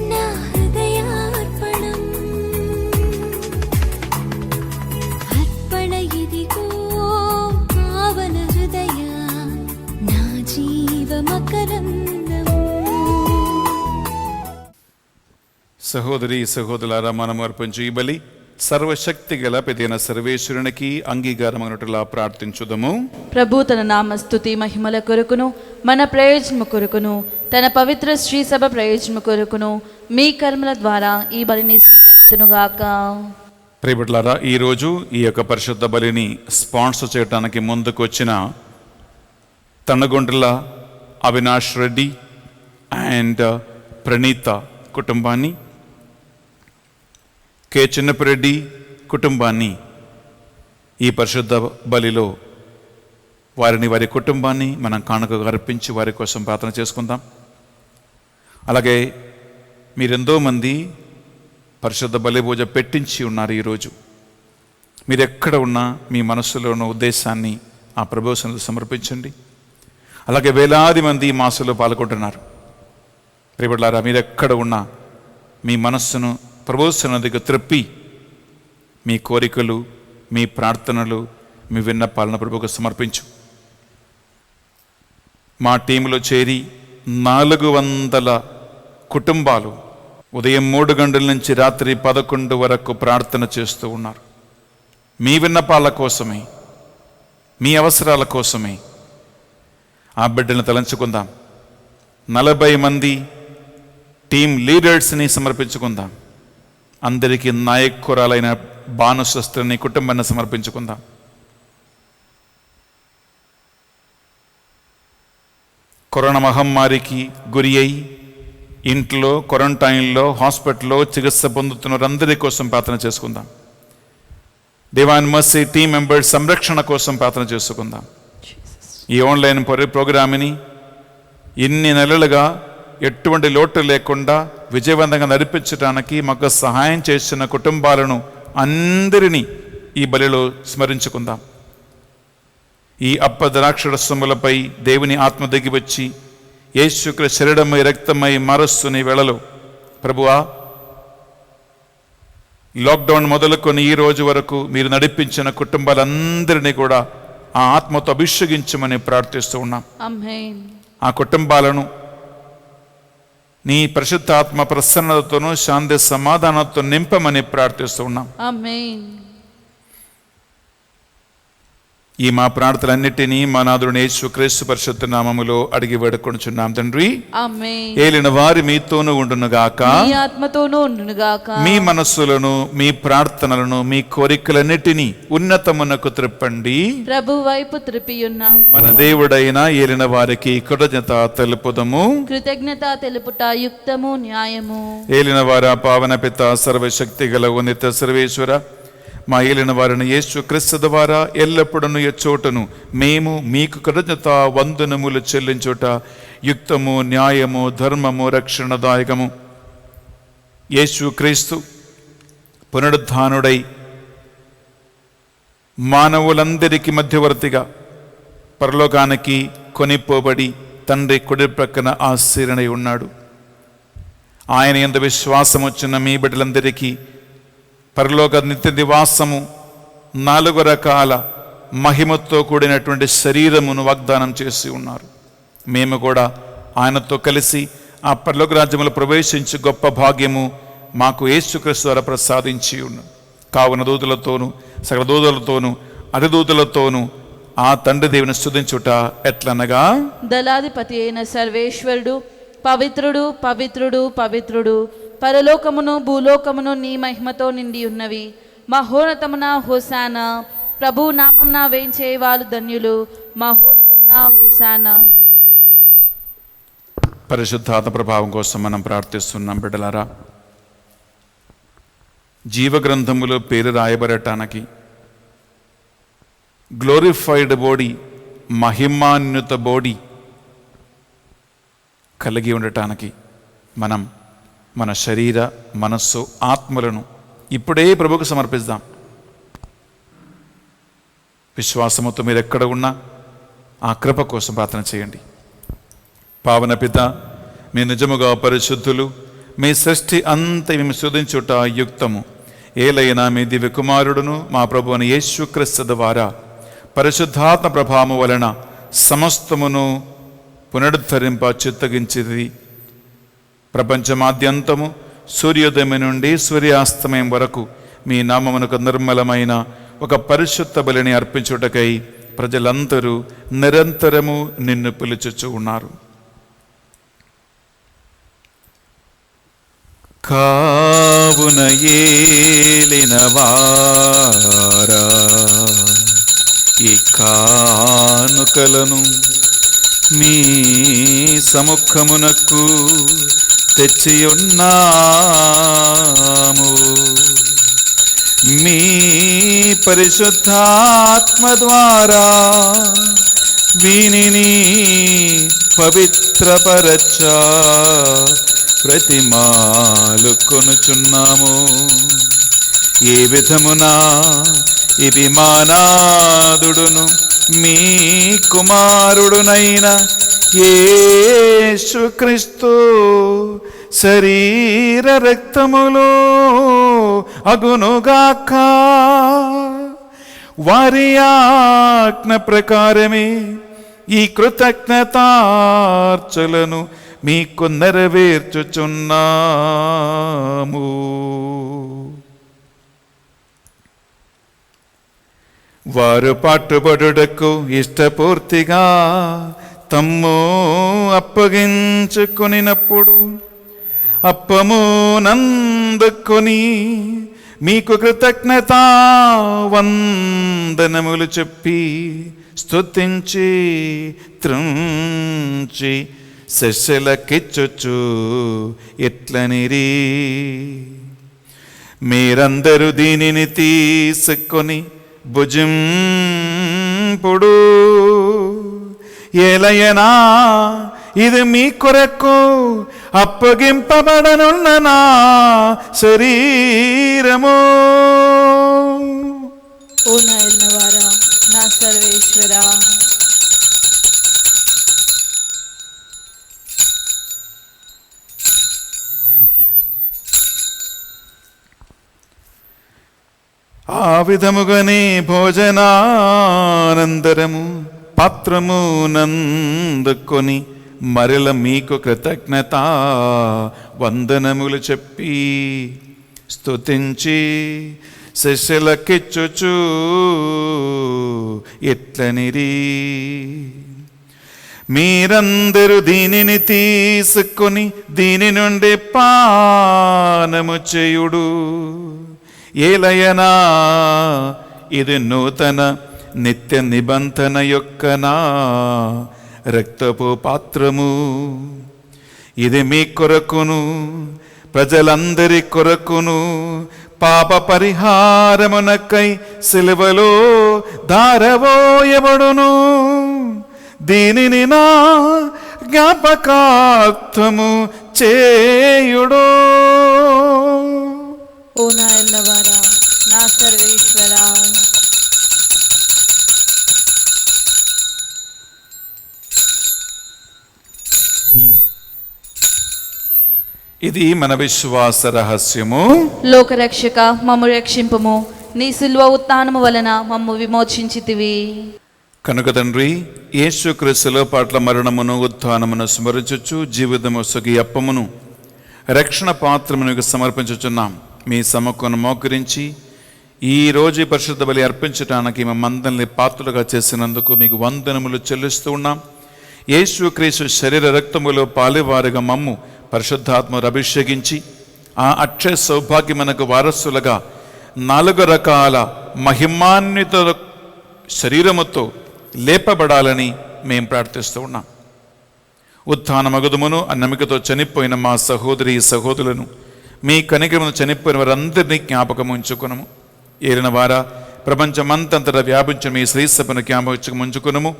నా హృదయార్పణం అర్పణ ఇదిగో పావన హృదయ నా జీవ మకరందము. సహోదరి సహోదరులారా, మనము అర్పించు ఈ బలి సర్వశక్తి గల పెదైన సర్వేశ్వరునికి అంగీకారమైనట్లా ప్రార్థించుదము. ప్రభు తన నామస్తుతి మహిమల కొరకును, మన ప్రయోజనము కొరకును, తన పవిత్ర శ్రీ సభ ప్రయోజనము కొరకును మీ కర్మల ద్వారా ఈ బలిని స్వీకరించునుగాక. ప్రియబిడ్డలారా, ఈరోజు ఈ యొక్క పరిశుద్ధ బలిని స్పాన్సర్ చేయడానికి ముందుకు వచ్చిన తన్నగొండ్ల అవినాష్ రెడ్డి అండ్ ప్రణీత కుటుంబాన్ని, కె చిన్నపిరెడ్డి కుటుంబాన్ని ఈ పరిశుద్ధ బలిలో వారి కుటుంబాన్ని మనం కానుకగా అర్పించి వారి కోసం ప్రార్థన చేసుకుందాం. అలాగే మీరెంతో మంది పరిశుద్ధ బలి పూజ పెట్టించి ఉన్నారు. ఈరోజు మీరు ఎక్కడ ఉన్నా మీ మనస్సులో ఉన్న ఉద్దేశాన్ని ఆ ప్రభువు సన్నిధిలో సమర్పించండి. అలాగే వేలాది మంది ఈ మాసంలో పాల్గొంటున్నారు. ప్రియబిడ్డలారా, మీరు ఎక్కడ ఉన్నా మీ మనస్సును ప్రభువు సన్నిధికి త్రిప్పి మీ కోరికలు, మీ ప్రార్థనలు, మీ విన్నపాలను ప్రభువుకు సమర్పించు. మా టీంలో చేరి 400 కుటుంబాలు ఉదయం 3 గంటల నుంచి రాత్రి 11 వరకు ప్రార్థన చేస్తూ ఉన్నారు. మీ విన్నపాల కోసమే, మీ అవసరాల కోసమే ఆ బిడ్డలను తలంచుకుందాం. 40 మంది టీమ్ లీడర్స్ని సమర్పించుకుందాం. అందరికీ నాయకురాలైన భానుశస్త్రిని కుటుంబాన్ని సమర్పించుకుందాం. కరోనా మహమ్మారికి గురి అయి ఇంట్లో, క్వారంటైన్లో, హాస్పిటల్లో చికిత్స పొందుతున్న వారందరి కోసం ప్రార్థన చేసుకుందాం. డివైన్ మర్సీ టీమ్ మెంబర్స్ సంరక్షణ కోసం ప్రార్థన చేసుకుందాం. ఈ ఆన్లైన్ ప్రోగ్రామ్ని ఇన్ని నెలలుగా ఎటువంటి లోటు లేకుండా విజయవంతంగా నడిపించడానికి మాకు సహాయం చేసిన కుటుంబాలను అందరినీ ఈ బలిలో స్మరించుకుందాం. ఈ అప్పద్రాక్షరస్వములపై దేవుని ఆత్మ దిగి వచ్చి యేసుక్రీస్తు శరీరమై రక్తమై మారుస్తున్న ఈ వేళలో ప్రభువా, లాక్డౌన్ మొదలుకొని ఈ రోజు వరకు మీరు నడిపించిన కుటుంబాలందరినీ కూడా ఆ ఆత్మతో అభిషేకించమని ప్రార్థిస్తూ ఉన్నాం. ఆమేన్. ఆ కుటుంబాలను నీ పరిశుద్ధ ఆత్మ ప్రసన్నతతోనూ శాంతి సమాధానంతో నింపమని ప్రార్థిస్తూ ఉన్నాం. ఆమేన్. ఈ మా ప్రార్థనలన్నిటినీ మా నాథుడు యేసుక్రీస్తు పరిశుద్ధ నామములో అడిగి వేడుకొనుచున్నాం తండ్రి. ఆమేన్. ఏలిన వారి మీతోనూ ఉండునుగాక, మీ ఆత్మతోనూ ఉండునుగాక. మీ మనస్సులను, మీ ప్రార్థనలను, మీ కోరికలన్నిటినీ ఉన్నతమునకు త్రిప్పండి. ప్రభు వైపు త్రిపియున్నాం. మన దేవుడైన ఏలిన వారికి కృతజ్ఞత తెలుపుదము. కృతజ్ఞత తెలుపుట యుక్తము, న్యాయము. ఏలిన వార పావన పిత సర్వశక్తి గల ఉన్నత సర్వేశ్వర, మా ఏలిన వారిని యేసుక్రీస్తు ద్వారా ఎల్లప్పుడూ ఎచ్చోటను మేము మీకు కృతజ్ఞత వందనములు చెల్లించుట యుక్తము, న్యాయము, ధర్మము, రక్షణదాయకము. యేసుక్రీస్తు పునరుద్ధానుడై మానవులందరికీ మధ్యవర్తిగా పరలోకానికి కొనిపోబడి తండ్రి కుడి ప్రక్కన ఆశీర్ణై ఉన్నాడు. ఆయన యందు విశ్వాసం వచ్చిన మీ బిడ్డలందరికీ పరలోక నిత్య నివాసము 4 రకాల మహిమతో కూడినటువంటి శరీరమును వాగ్దానం చేసి ఉన్నారు. మేము కూడా ఆయనతో కలిసి ఆ పరలోక రాజ్యములో ప్రవేశించి గొప్ప భాగ్యము మాకు యేసుక్రీస్తు ద్వారా ప్రసాదించి ఉన్నాం. కావున దూతలతోనూ, సకల దూతలతోనూ, అధిదూతలతోనూ ఆ తండ్రి దేవుని స్తుతించుట ఎట్లనగా, దళాధిపతి అయిన సర్వేశ్వరుడు పవిత్రుడు, పవిత్రుడు, పవిత్రుడు, పరలోకమును భూలోకమును నీ మహిమతో నిండి ఉన్నవి. మహోన్నతమున హోసానా. ప్రభు నామమున వేంచే వాళ్ళు ధన్యులు. మహోన్నతమున హోసానా. పరిశుద్ధాత్మ ప్రభావం కోసం మనం ప్రార్థిస్తున్నాం. బిడ్డలారా, జీవగ్రంథములో పేరు రాయబడటానికి, గ్లోరిఫైడ్ బాడీ, మహిమాన్విత బాడీ కలిగి ఉండటానికి మనం మన శరీర, మనస్సు, ఆత్మలను ఇప్పుడే ప్రభువుకు సమర్పిద్దాం. విశ్వాసముతో మీరు ఎక్కడ ఉన్నా ఆ కృప కోసం ప్రార్థన చేయండి. పావన పిత, మీ నిజముగా పరిశుద్ధులు, మీ సృష్టి అంతా మేము శోధించుట యుక్తము. ఏలైనా మీ దివ్య కుమారుడును మా ప్రభు అని యేసుక్రీస్తు ద్వారా పరిశుద్ధాత్మ ప్రభావము వలన సమస్తమును పునరుద్ధరింప చిత్తగించిది. ప్రపంచమాద్యంతము సూర్యోదయం నుండి సూర్యాస్తమయం వరకు మీ నామమునకు నిర్మలమైన ఒక పరిశుద్ధ బలిని అర్పించుటకై ప్రజలందరూ నిరంతరము నిన్ను పిలుచుచూ ఉన్నారు. కావున ఏలిన వారా, ఈ కానుకలను మీ సముఖమునకు తెచ్చియున్నాము. మీ పరిశుద్ధాత్మ ద్వారా వీనిని పవిత్రపరచ ప్రతిమాలు కొనుచున్నాము. ఏ విధమున ఇది మానాదుడును మీ కుమారుడునైన యేసుక్రీస్తు శరీర రక్తములు అగునుగాక. వారి ఆజ్ఞ ప్రకారమే ఈ కృతజ్ఞతార్చలను మీకు నెరవేర్చుచున్నాము. వారు పట్టుబడుటకు ఇష్టపూర్తిగా తమ్ము అప్పగించుకొనినప్పుడు అప్పము నందుకొని మీకు కృతజ్ఞత వందనములు చెప్పి స్తుతించి త్రుంచి శిష్యులకిచ్చుచు ఎట్లనిరి, మీరందరూ దీనిని తీసుకొని భుజింపుడు, ఏలయనా ఇది మీ కొరకు అప్పగింపబడనున్న నా శరీరము. ఓ నా ఎల్లవారా, నా సర్వేశ్వరా, ఆ విధముగానే భోజనానంతరము పాత్రము నందుకొని మరల మీకు కృతజ్ఞత వందనములు చెప్పి స్తుతించి శిష్యులకిచ్చుచు ఎట్లనిరి, మీరందరూ దీనిని తీసుకొని దీని నుండి పానము చేయుడు, ఏలయనా ఇది నూతన నిత్య నిబంధన యొక్క నా రక్తపు పాత్రము, ఇది మీ కొరకును ప్రజలందరి కొరకును పాప పరిహారమునకై సిలువలో ధారవోయబడును, దీనిని నా జ్ఞాపకార్థము చేయుడు. ఓ నా ఎల్లవారా, నా సర్వేశ్వరా, ఇది మన విశ్వాస రహస్యము. లోకరక్షక మమ్ము రక్షింపుము, నీ సిల్వ ఉత్థానము వలన మమ్ము విమోచించితివి. కనుక తండ్రి, యేసుక్రీస్తులో పట్ల మరణమును ఉత్థానమును స్మరించుచు జీవితము సొగి అప్పమును రక్షణ పాత్రమును సమర్పించుచున్నాం. మీ సముఖమును మోకరించి ఈ రోజు పరిశుద్ధ బలి అర్పించడానికి మమ్మందరిని పాత్రలుగా చేసినందుకు మీకు వందనములు చెల్లిస్తూ ఉన్నాం. యేసుక్రీస్తు శరీర రక్తములో పాలివారుగా మమ్ము పరిశుద్ధాత్మను అభిషేకించి ఆ అక్షయ సౌభాగ్యమునకు వారసులుగా 4 రకాల మహిమాన్విత శరీరముతో లేపబడాలని మేము ప్రార్థిస్తూ ఉన్నాం. ఉత్థానమగుదుమును నమ్మికతో చనిపోయిన మా సహోదరి సహోదరులను, మీ కనికరమును చనిపోయిన వారందరినీ జ్ఞాపకం ఉంచుకునము. ఏలిన వారా, ప్రపంచమంతంతటా వ్యాపించిన మీ శ్రీసభను జ్ఞాపకం ఉంచుకునము.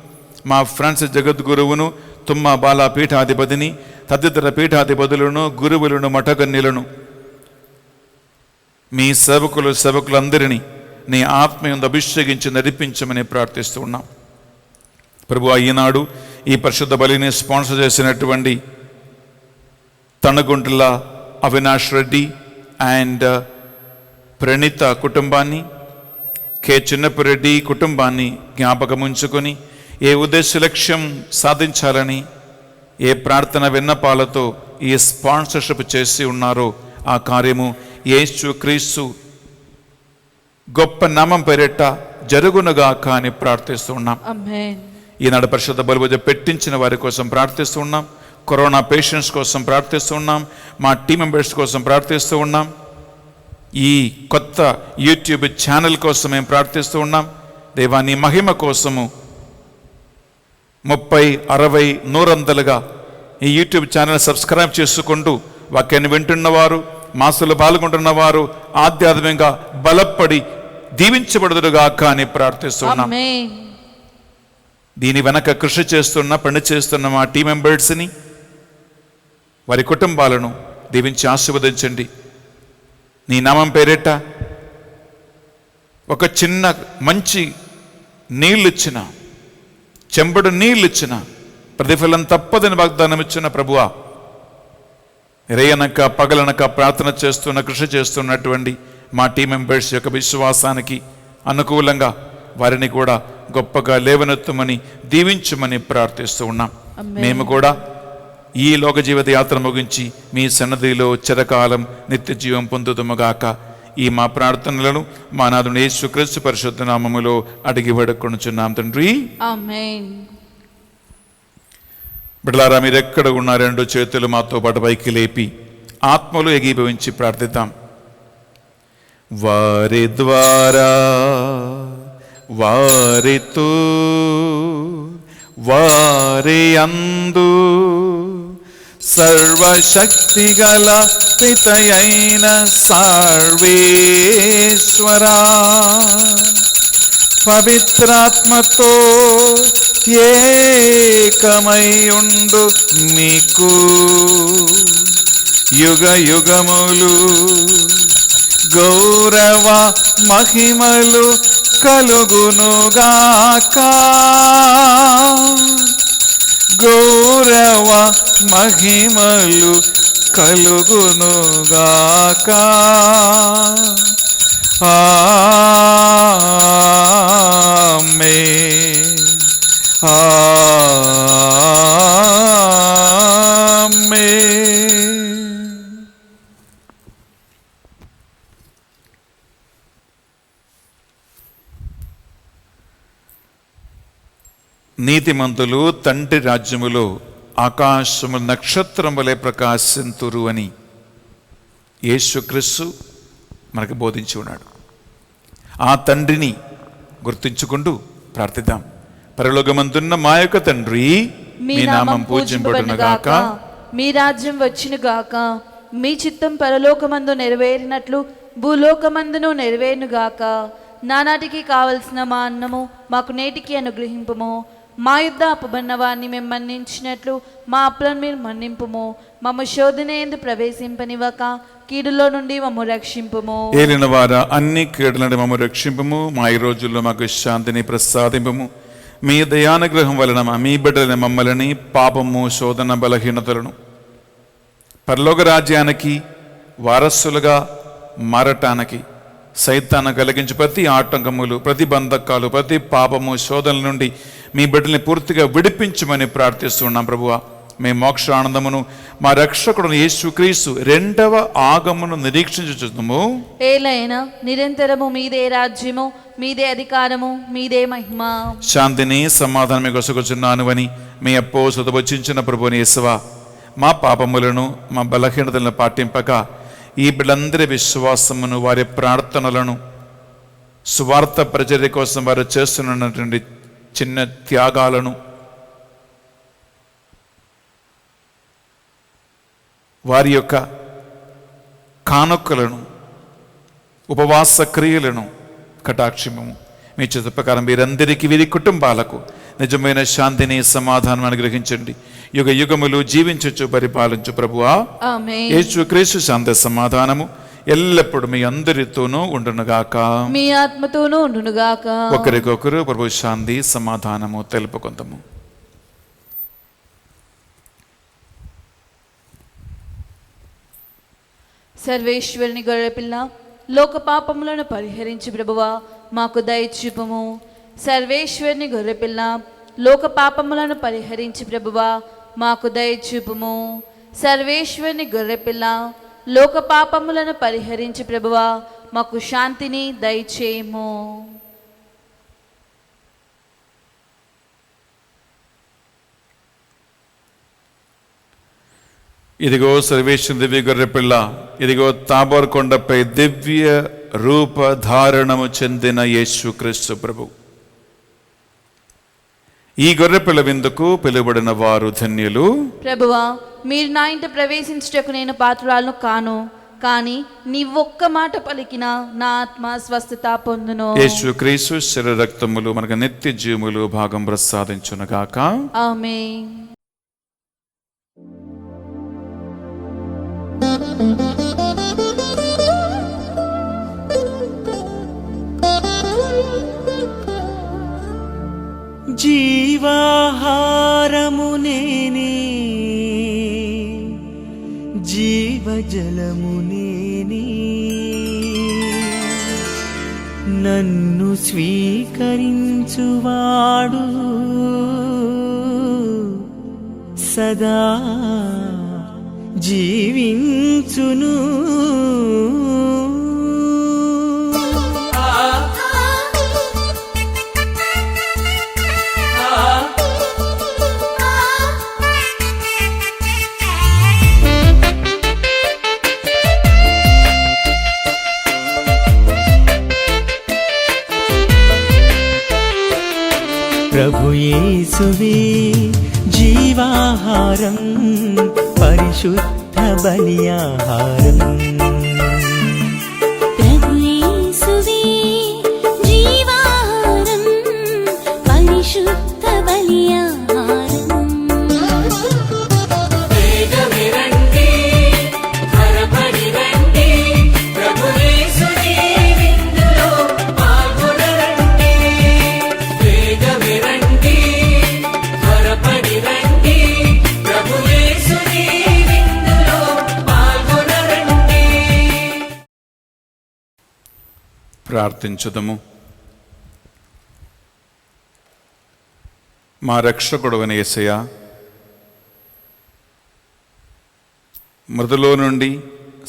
మా ఫ్రాన్సిస్ జగద్గురువును, తుమ్మ బాలా పీఠాధిపతిని, తదితర పీఠాధిపతులను, గురువులను, మఠగన్యులను, మీ సేవకులందరినీ నీ ఆత్మయందు అభిషేకించి నడిపించమని ప్రార్థిస్తూ ఉన్నాం. ప్రభు, ఈనాడు ఈ పరిశుద్ధ బలిని స్పాన్సర్ చేసినటువంటి తణగుంట్ల అవినాష్ రెడ్డి అండ్ ప్రణీత కుటుంబాన్ని, కె చిన్నపిరెడ్డి కుటుంబాన్ని జ్ఞాపకం ఉంచుకొని ఏ ఉద్దేశ లక్ష్యం సాధించాలని, ఏ ప్రార్థన విన్నపాలతో ఈ స్పాన్సర్షిప్ చేసి ఉన్నారో ఆ కార్యము యేసుక్రీస్తు గొప్ప నామం పేరిట జరుగునుగాక అని ప్రార్థిస్తూ ఉన్నాం. ఆమేన్. ఈనాడు పరిశుద్ధ బలిపూజ పెట్టించిన వారి కోసం ప్రార్థిస్తూ ఉన్నాం. కరోనా పేషెంట్స్ కోసం ప్రార్థిస్తూ ఉన్నాం. మా టీం మెంబర్స్ కోసం ప్రార్థిస్తూ ఉన్నాం. ఈ కొత్త యూట్యూబ్ ఛానల్ కోసం మేము ప్రార్థిస్తూ ఉన్నాం. దేవా, నీ మహిమ కోసము 30, 60, 100 ఈ యూట్యూబ్ ఛానల్ సబ్స్క్రైబ్ చేసుకుంటూ వాక్యాన్ని వింటున్నవారు, మాసులు పాల్గొంటున్నవారు ఆధ్యాత్మికంగా బలపడి దీవించబడుదురుగాక అని ప్రార్థిస్తూ ఉన్నాం. ఆమేన్. దీని వెనక కృషి చేస్తున్న, పని చేస్తున్న మా టీం మెంబర్స్ని, వారి కుటుంబాలను దీవించి ఆశీర్వదించండి. నీ నామం పేరిట ఒక చిన్న మంచి నీళ్ళు ఇచ్చిన, చెంబడు నీళ్ళు ఇచ్చిన ప్రతిఫలం తప్పదని వాగ్దానం ఇచ్చిన ప్రభువా, రేయనక పగలనక ప్రార్థన చేస్తున్న, కృషి చేస్తున్నటువంటి మా టీం మెంబర్స్ యొక్క విశ్వాసానికి అనుకూలంగా వారిని కూడా గొప్పగా లేవనెత్తమని దీవించమని ప్రార్థిస్తూ ఉన్నాం. మేము కూడా ఈ లోక జీవిత యాత్ర ముగించి మీ సన్నదిలో చిరకాలం నిత్య జీవం పొందుదుముగాక. ఈ మా ప్రార్థనలను మా నాథుని యేసుక్రీస్తు పరిశుద్ధ నామములో అడిగి వేడుకొనుచున్నాం తండ్రి, ఆమేన్. బిడ్డలారా, మీరు ఎక్కడ ఉన్న రెండు చేతులు మాతో పాటు పైకి లేపి ఆత్మలో ఏకీభవించి ప్రార్థిద్దాం. వారి ద్వారా, వారితో, వారి అందు సర్వశక్తిగల పితయైన సర్వేశ్వరా, పవిత్రాత్మతో ఏకమై ఉండు మీకు యుగ యుగములు గౌరవ మహిమలు కలుగునుగాక. గౌరవ మహిమలు కలుగునుగాక. ఆమేన్. ఆమేన్. నీతిమంతులు తండ్రి రాజ్యములో ఆకాశము నక్షత్రం వలె ప్రకాశింతురు అని యేసుక్రీస్తు మనకు బోధించి ఉన్నాడు. ఆ తండ్రిని గుర్తించుకుంటూ ప్రార్థిద్దాం. పరలోకమందున్న మా యొక్క తండ్రి, మీ నామం పూజింపబడునుగాక, మీ రాజ్యం వచ్చునుగాక, మీ చిత్తం పరలోకమందు నెరవేరినట్లు భూలోకమందును నెరవేరునుగాక. నానాటికి కావలసిన మా అన్నము మాకు నేటికి అనుగ్రహింపుము. మా యుద్ధ అపబడిన వారిని మేము మన్నించినట్లు మా అప్పులను మీరు మన్నింపుము. మమ్మ శోధనయందు ప్రవేశింపనివ్వక కీడులో నుండి మమ్ము రక్షింపుము. ఏలిన వారా, అన్ని కీడుల నుండి మమ్ము రక్షింపుము. మా ఈ రోజుల్లో మాకు శాంతిని ప్రసాదింపము. మీ దయానుగ్రహం వలన మీ బిడ్డలని మమ్మల్ని పాపము శోధన బలహీనతలను పరలోక రాజ్యానికి వారసులుగా మారటానికి సైతాన్ని కలిగించి ప్రతి ఆటంకములు, ప్రతి బంధకాలు, ప్రతి పాపము శోధనల నుండి మీ బిడ్డల్ని పూర్తిగా విడిపించమని ప్రార్థిస్తున్నాం. ప్రభువా, మేము మోక్ష ఆనందమును మా రక్షకుడు యేసుక్రీస్తు రెండవ ఆగమును నిరీక్షించుచున్నాము. ఏలైనా నిరంతరము మీదే రాజ్యము, మీదే అధికారము, మీదే మహిమ. శాంతిని సమాధానం కొసగుచున్నాను అని మీ అపోస్తలుతో వచించిన ప్రభువుని యేసువా, మా పాపములను మా బలహీనతలను పాటింపక ఈ బిడ్డలందరి విశ్వాసమును, వారి ప్రార్థనలను, సువార్త ప్రచర్య కోసం వారు చేస్తున్నటువంటి చిన్న త్యాగాలను, వారి యొక్క కానుకలను, ఉపవాస క్రియలను కటాక్షిమము. మీ చిత్త ప్రకారం వీరందరికీ, వీరి కుటుంబాలకు నిజమైన శాంతిని సమాధానం అనుగ్రహించండి. యుగ యుగములు జీవించచ్చు పరిపాలించు ప్రభువా. ఆమేన్. యేసుక్రీస్తు శాంతి సమాధానము ఎల్లప్పుడు మీ అందరితోనూ ఉండునుగాక, మీ ఆత్మతోనూ ఉండునుగాక. ఒకరికొకరు ప్రభు శాంతి సమాధానము తెలుపుకొందము. సర్వేశ్వరుని గొర్రెపిల్ల, లోక పాపములను పరిహరించి ప్రభువా మాకు దయచూపుము. సర్వేశ్వరుని గొర్రెపిల్ల, లోక పాపములను పరిహరించి ప్రభువా మాకు దయచూపుము. సర్వేశ్వరుని గొర్రెపిల్ల, లోక పాపములను పరిహరించి ప్రభువా మాకు శాంతిని దయచేయము. ఇదిగో సర్వేశ్వరుని దివ్య గొర్రెపిల్ల, ఇదిగో తాబోర్ కొండపై దివ్య రూప ధారణము చెందిన యేసుక్రీస్తు ప్రభు. ఈ గొర్రెపిల్ల విందుకు పిలువబడిన వారు ధన్యులు. ప్రభువా, మీరు నా ఇంట ప్రవేశించుటకు నేను పాత్రురాలను కాను, కానీ నీ ఒక్క మాట పలికిన నా ఆత్మ స్వస్థత పొందును. యేసుక్రీస్తు శరీర రక్తములు మనకు నిత్య జీవములు భాగం ప్రసాదించునుగాక. ఆమేన్. జీవాహారము నేనే, జీవజలము నేనే, నన్ను స్వీకరించువాడు సదా జీవించును. ప్రభు యేసువే జీవాహారం పరిశుద్ధ బలియాహారం ప్రభు యేసువే జీవాహారం పరిశుద్ధ బలియాహారం ప్రార్థించుదము. మా రక్షకుడవైన యేసయ్యా, మృదులో నుండి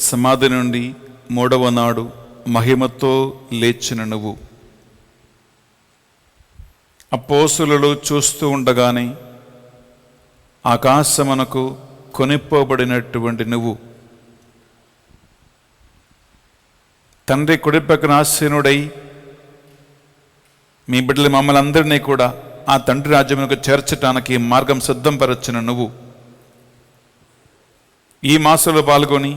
సమాధి నుండి మూడవ నాడు మహిమతో లేచిన నువ్వు అపోస్తులు చూస్తూ ఉండగానే ఆకాశమునకు కొనిపోబడినటువంటి నువ్వు తండ్రి కుడి పక్కన ఆసీనుడై మీ బిడ్డలు మమ్మల్ని అందరినీ కూడా ఆ తండ్రి రాజ్యమునకు చేర్చటానికి మార్గం సిద్ధంపరచిన నువ్వు ఈ మాసంలో పాల్గొని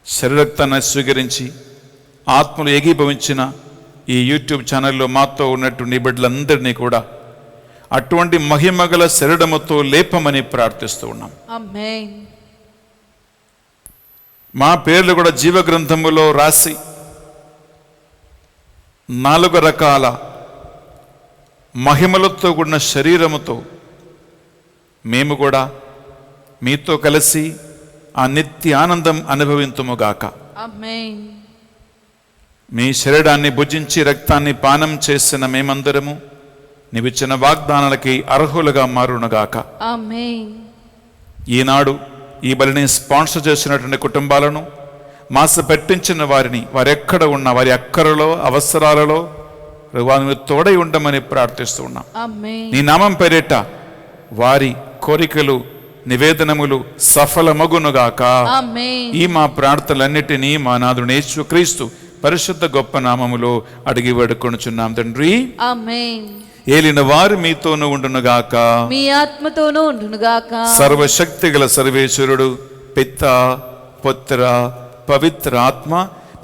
శరీరక్తాన్ని స్వీకరించి ఆత్మలు ఏకీభవించిన ఈ యూట్యూబ్ ఛానల్లో మాతో ఉన్నటువంటి బిడ్డలందరినీ కూడా అటువంటి మహిమగల శరీరముతో లేపమని ప్రార్థిస్తూ ఉన్నాం. ఆమేన్. మా పేర్లు కూడా జీవ గ్రంథములో రాసి 4 రకాల మహిమలతో కూడిన శరీరముతో మేము కూడా మీతో కలిసి ఆ నిత్య ఆనందం అనుభవింతుముగాక. ఆమేన్. మీ శరీరాన్ని భుజించి రక్తాన్ని పానం చేసిన మేమందరము నీవిచ్చిన వాగ్దానాలకి అర్హులుగా మారునుగాక. ఆమేన్. ఈనాడు ఈ బలిని స్పాన్సర్ చేసినటువంటి కుటుంబాలను మాస పెట్టించిన వారిని వారెక్కడ ఉన్న వారి అక్కరలో అవసరాలలో వారిని తోడై ఉండమని ప్రార్థిస్తూ ఉన్నాం. ఆమేన్. నీ నామం పేరిట వారి కోరికలు నివేదనములు సఫలమగునుగాక. ఆమేన్. ఈ మా ప్రార్థనలన్నిటినీ మా నాథుడు యేసుక్రీస్తు పరిశుద్ధ గొప్ప నామములో అడిగి వేడుకొనుచున్నాం తండ్రి. ఆమేన్. ఏలిన వారు మీతోనూ ఉండునుగాక. మీ ఆత్మతోనూ ఉండునుగాక. సర్వశక్తి గల సర్వేశ్వరుడు పిత పుత్ర పవిత్ర ఆత్మ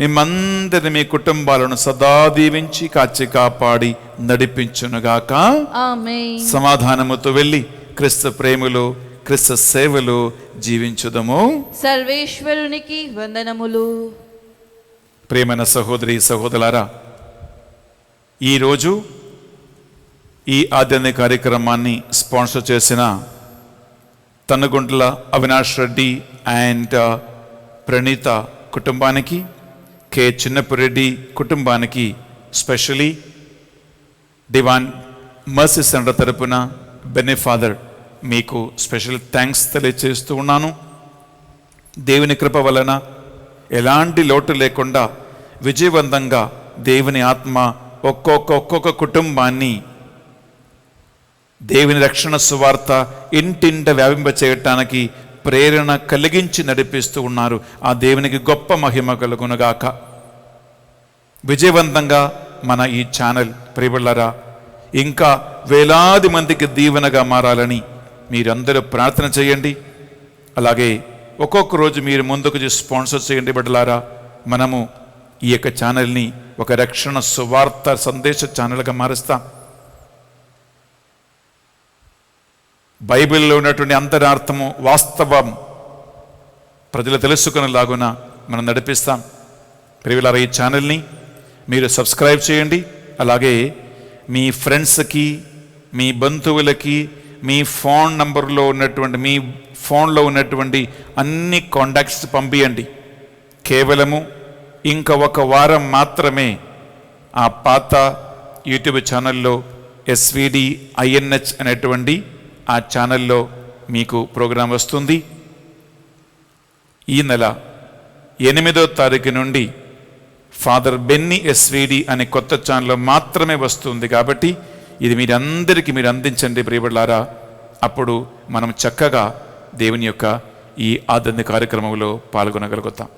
మిమ్మందరి మీ కుటుంబాలను సదా దీవించి కాచి కాపాడి నడిపించునుగాక. ఆమేన్. సమాధానముతో వెళ్ళి క్రీస్తు ప్రేమలో క్రీస్తు సేవలో జీవించుదము. సర్వేశ్వరునికి వందనములు. ప్రేమైన సహోదరి సహోదరులారా, ఈరోజు ఈ ఆధ్యాత్మిక కార్యక్రమాన్ని స్పాన్సర్ చేసిన తన్నగుంట్ల అవినాష్ రెడ్డి అండ్ ప్రణీత కుటుంబానికి, కె చిన్నపురెడ్డి కుటుంబానికి, స్పెషలీ డివాన్ మర్సీ సెంటర్ తరపున బెన్నీ ఫాదర్ మీకు స్పెషల్ థ్యాంక్స్ తెలియజేస్తూ ఉన్నాను. దేవుని కృప వలన ఎలాంటి లోటు లేకుండా విజయవంతంగా దేవుని ఆత్మ ఒక్కొక్క కుటుంబాన్ని దేవుని రక్షణ సువార్త ఇంటింట వ్యాపింప చేయటానికి ప్రేరణ కలిగించి నడిపిస్తూ ఉన్నారు. ఆ దేవునికి గొప్ప మహిమ కలుగునుగాక. విజయవంతంగా మన ఈ ఛానల్ ప్రియబిళ్ళారా ఇంకా వేలాది మందికి దీవెనగా మారాలని మీరందరూ ప్రార్థన చేయండి. అలాగే ఒక్కొక్క రోజు మీరు ముందుకు స్పాన్సర్ చేయండి బిడ్డలారా. మనము ఈ యొక్క ఛానల్ని ఒక రక్షణ సువార్త సందేశ ఛానల్గా మారుస్తాం. బైబిల్లో ఉన్నటువంటి అంతరార్థము వాస్తవం ప్రజలు తెలుసుకునేలాగున మనం నడిపిస్తాం. ప్రియలారా, ఈ ఛానల్ని మీరు సబ్స్క్రైబ్ చేయండి. అలాగే మీ ఫ్రెండ్స్కి, మీ బంధువులకి, మీ ఫోన్ నంబర్లో ఉన్నటువంటి మీ ఫోన్లో ఉన్నటువంటి అన్ని కాంటాక్ట్స్ పంపించండి. కేవలము ఇంకా 1 వారం మాత్రమే ఆ పాత యూట్యూబ్ ఛానల్లో SVD INH అనేటువంటి ఆ ఛానల్లో మీకు ప్రోగ్రాం వస్తుంది. ఈ నెల 8వ తారీఖు నుండి ఫాదర్ బెన్నీ SVD అనే కొత్త ఛానల్లో మాత్రమే వస్తుంది. కాబట్టి ఇది మీరందరికీ మీరు అందించండి ప్రియబిడ్డలారా. అప్పుడు మనం చక్కగా దేవుని యొక్క ఈ ఆధ్యాత్మిక కార్యక్రమంలో పాల్గొనగలుగుతాం.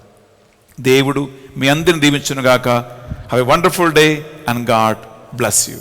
దేవుడు మీ అందరిని దీవించునుగాక. Have a wonderful day and God bless you.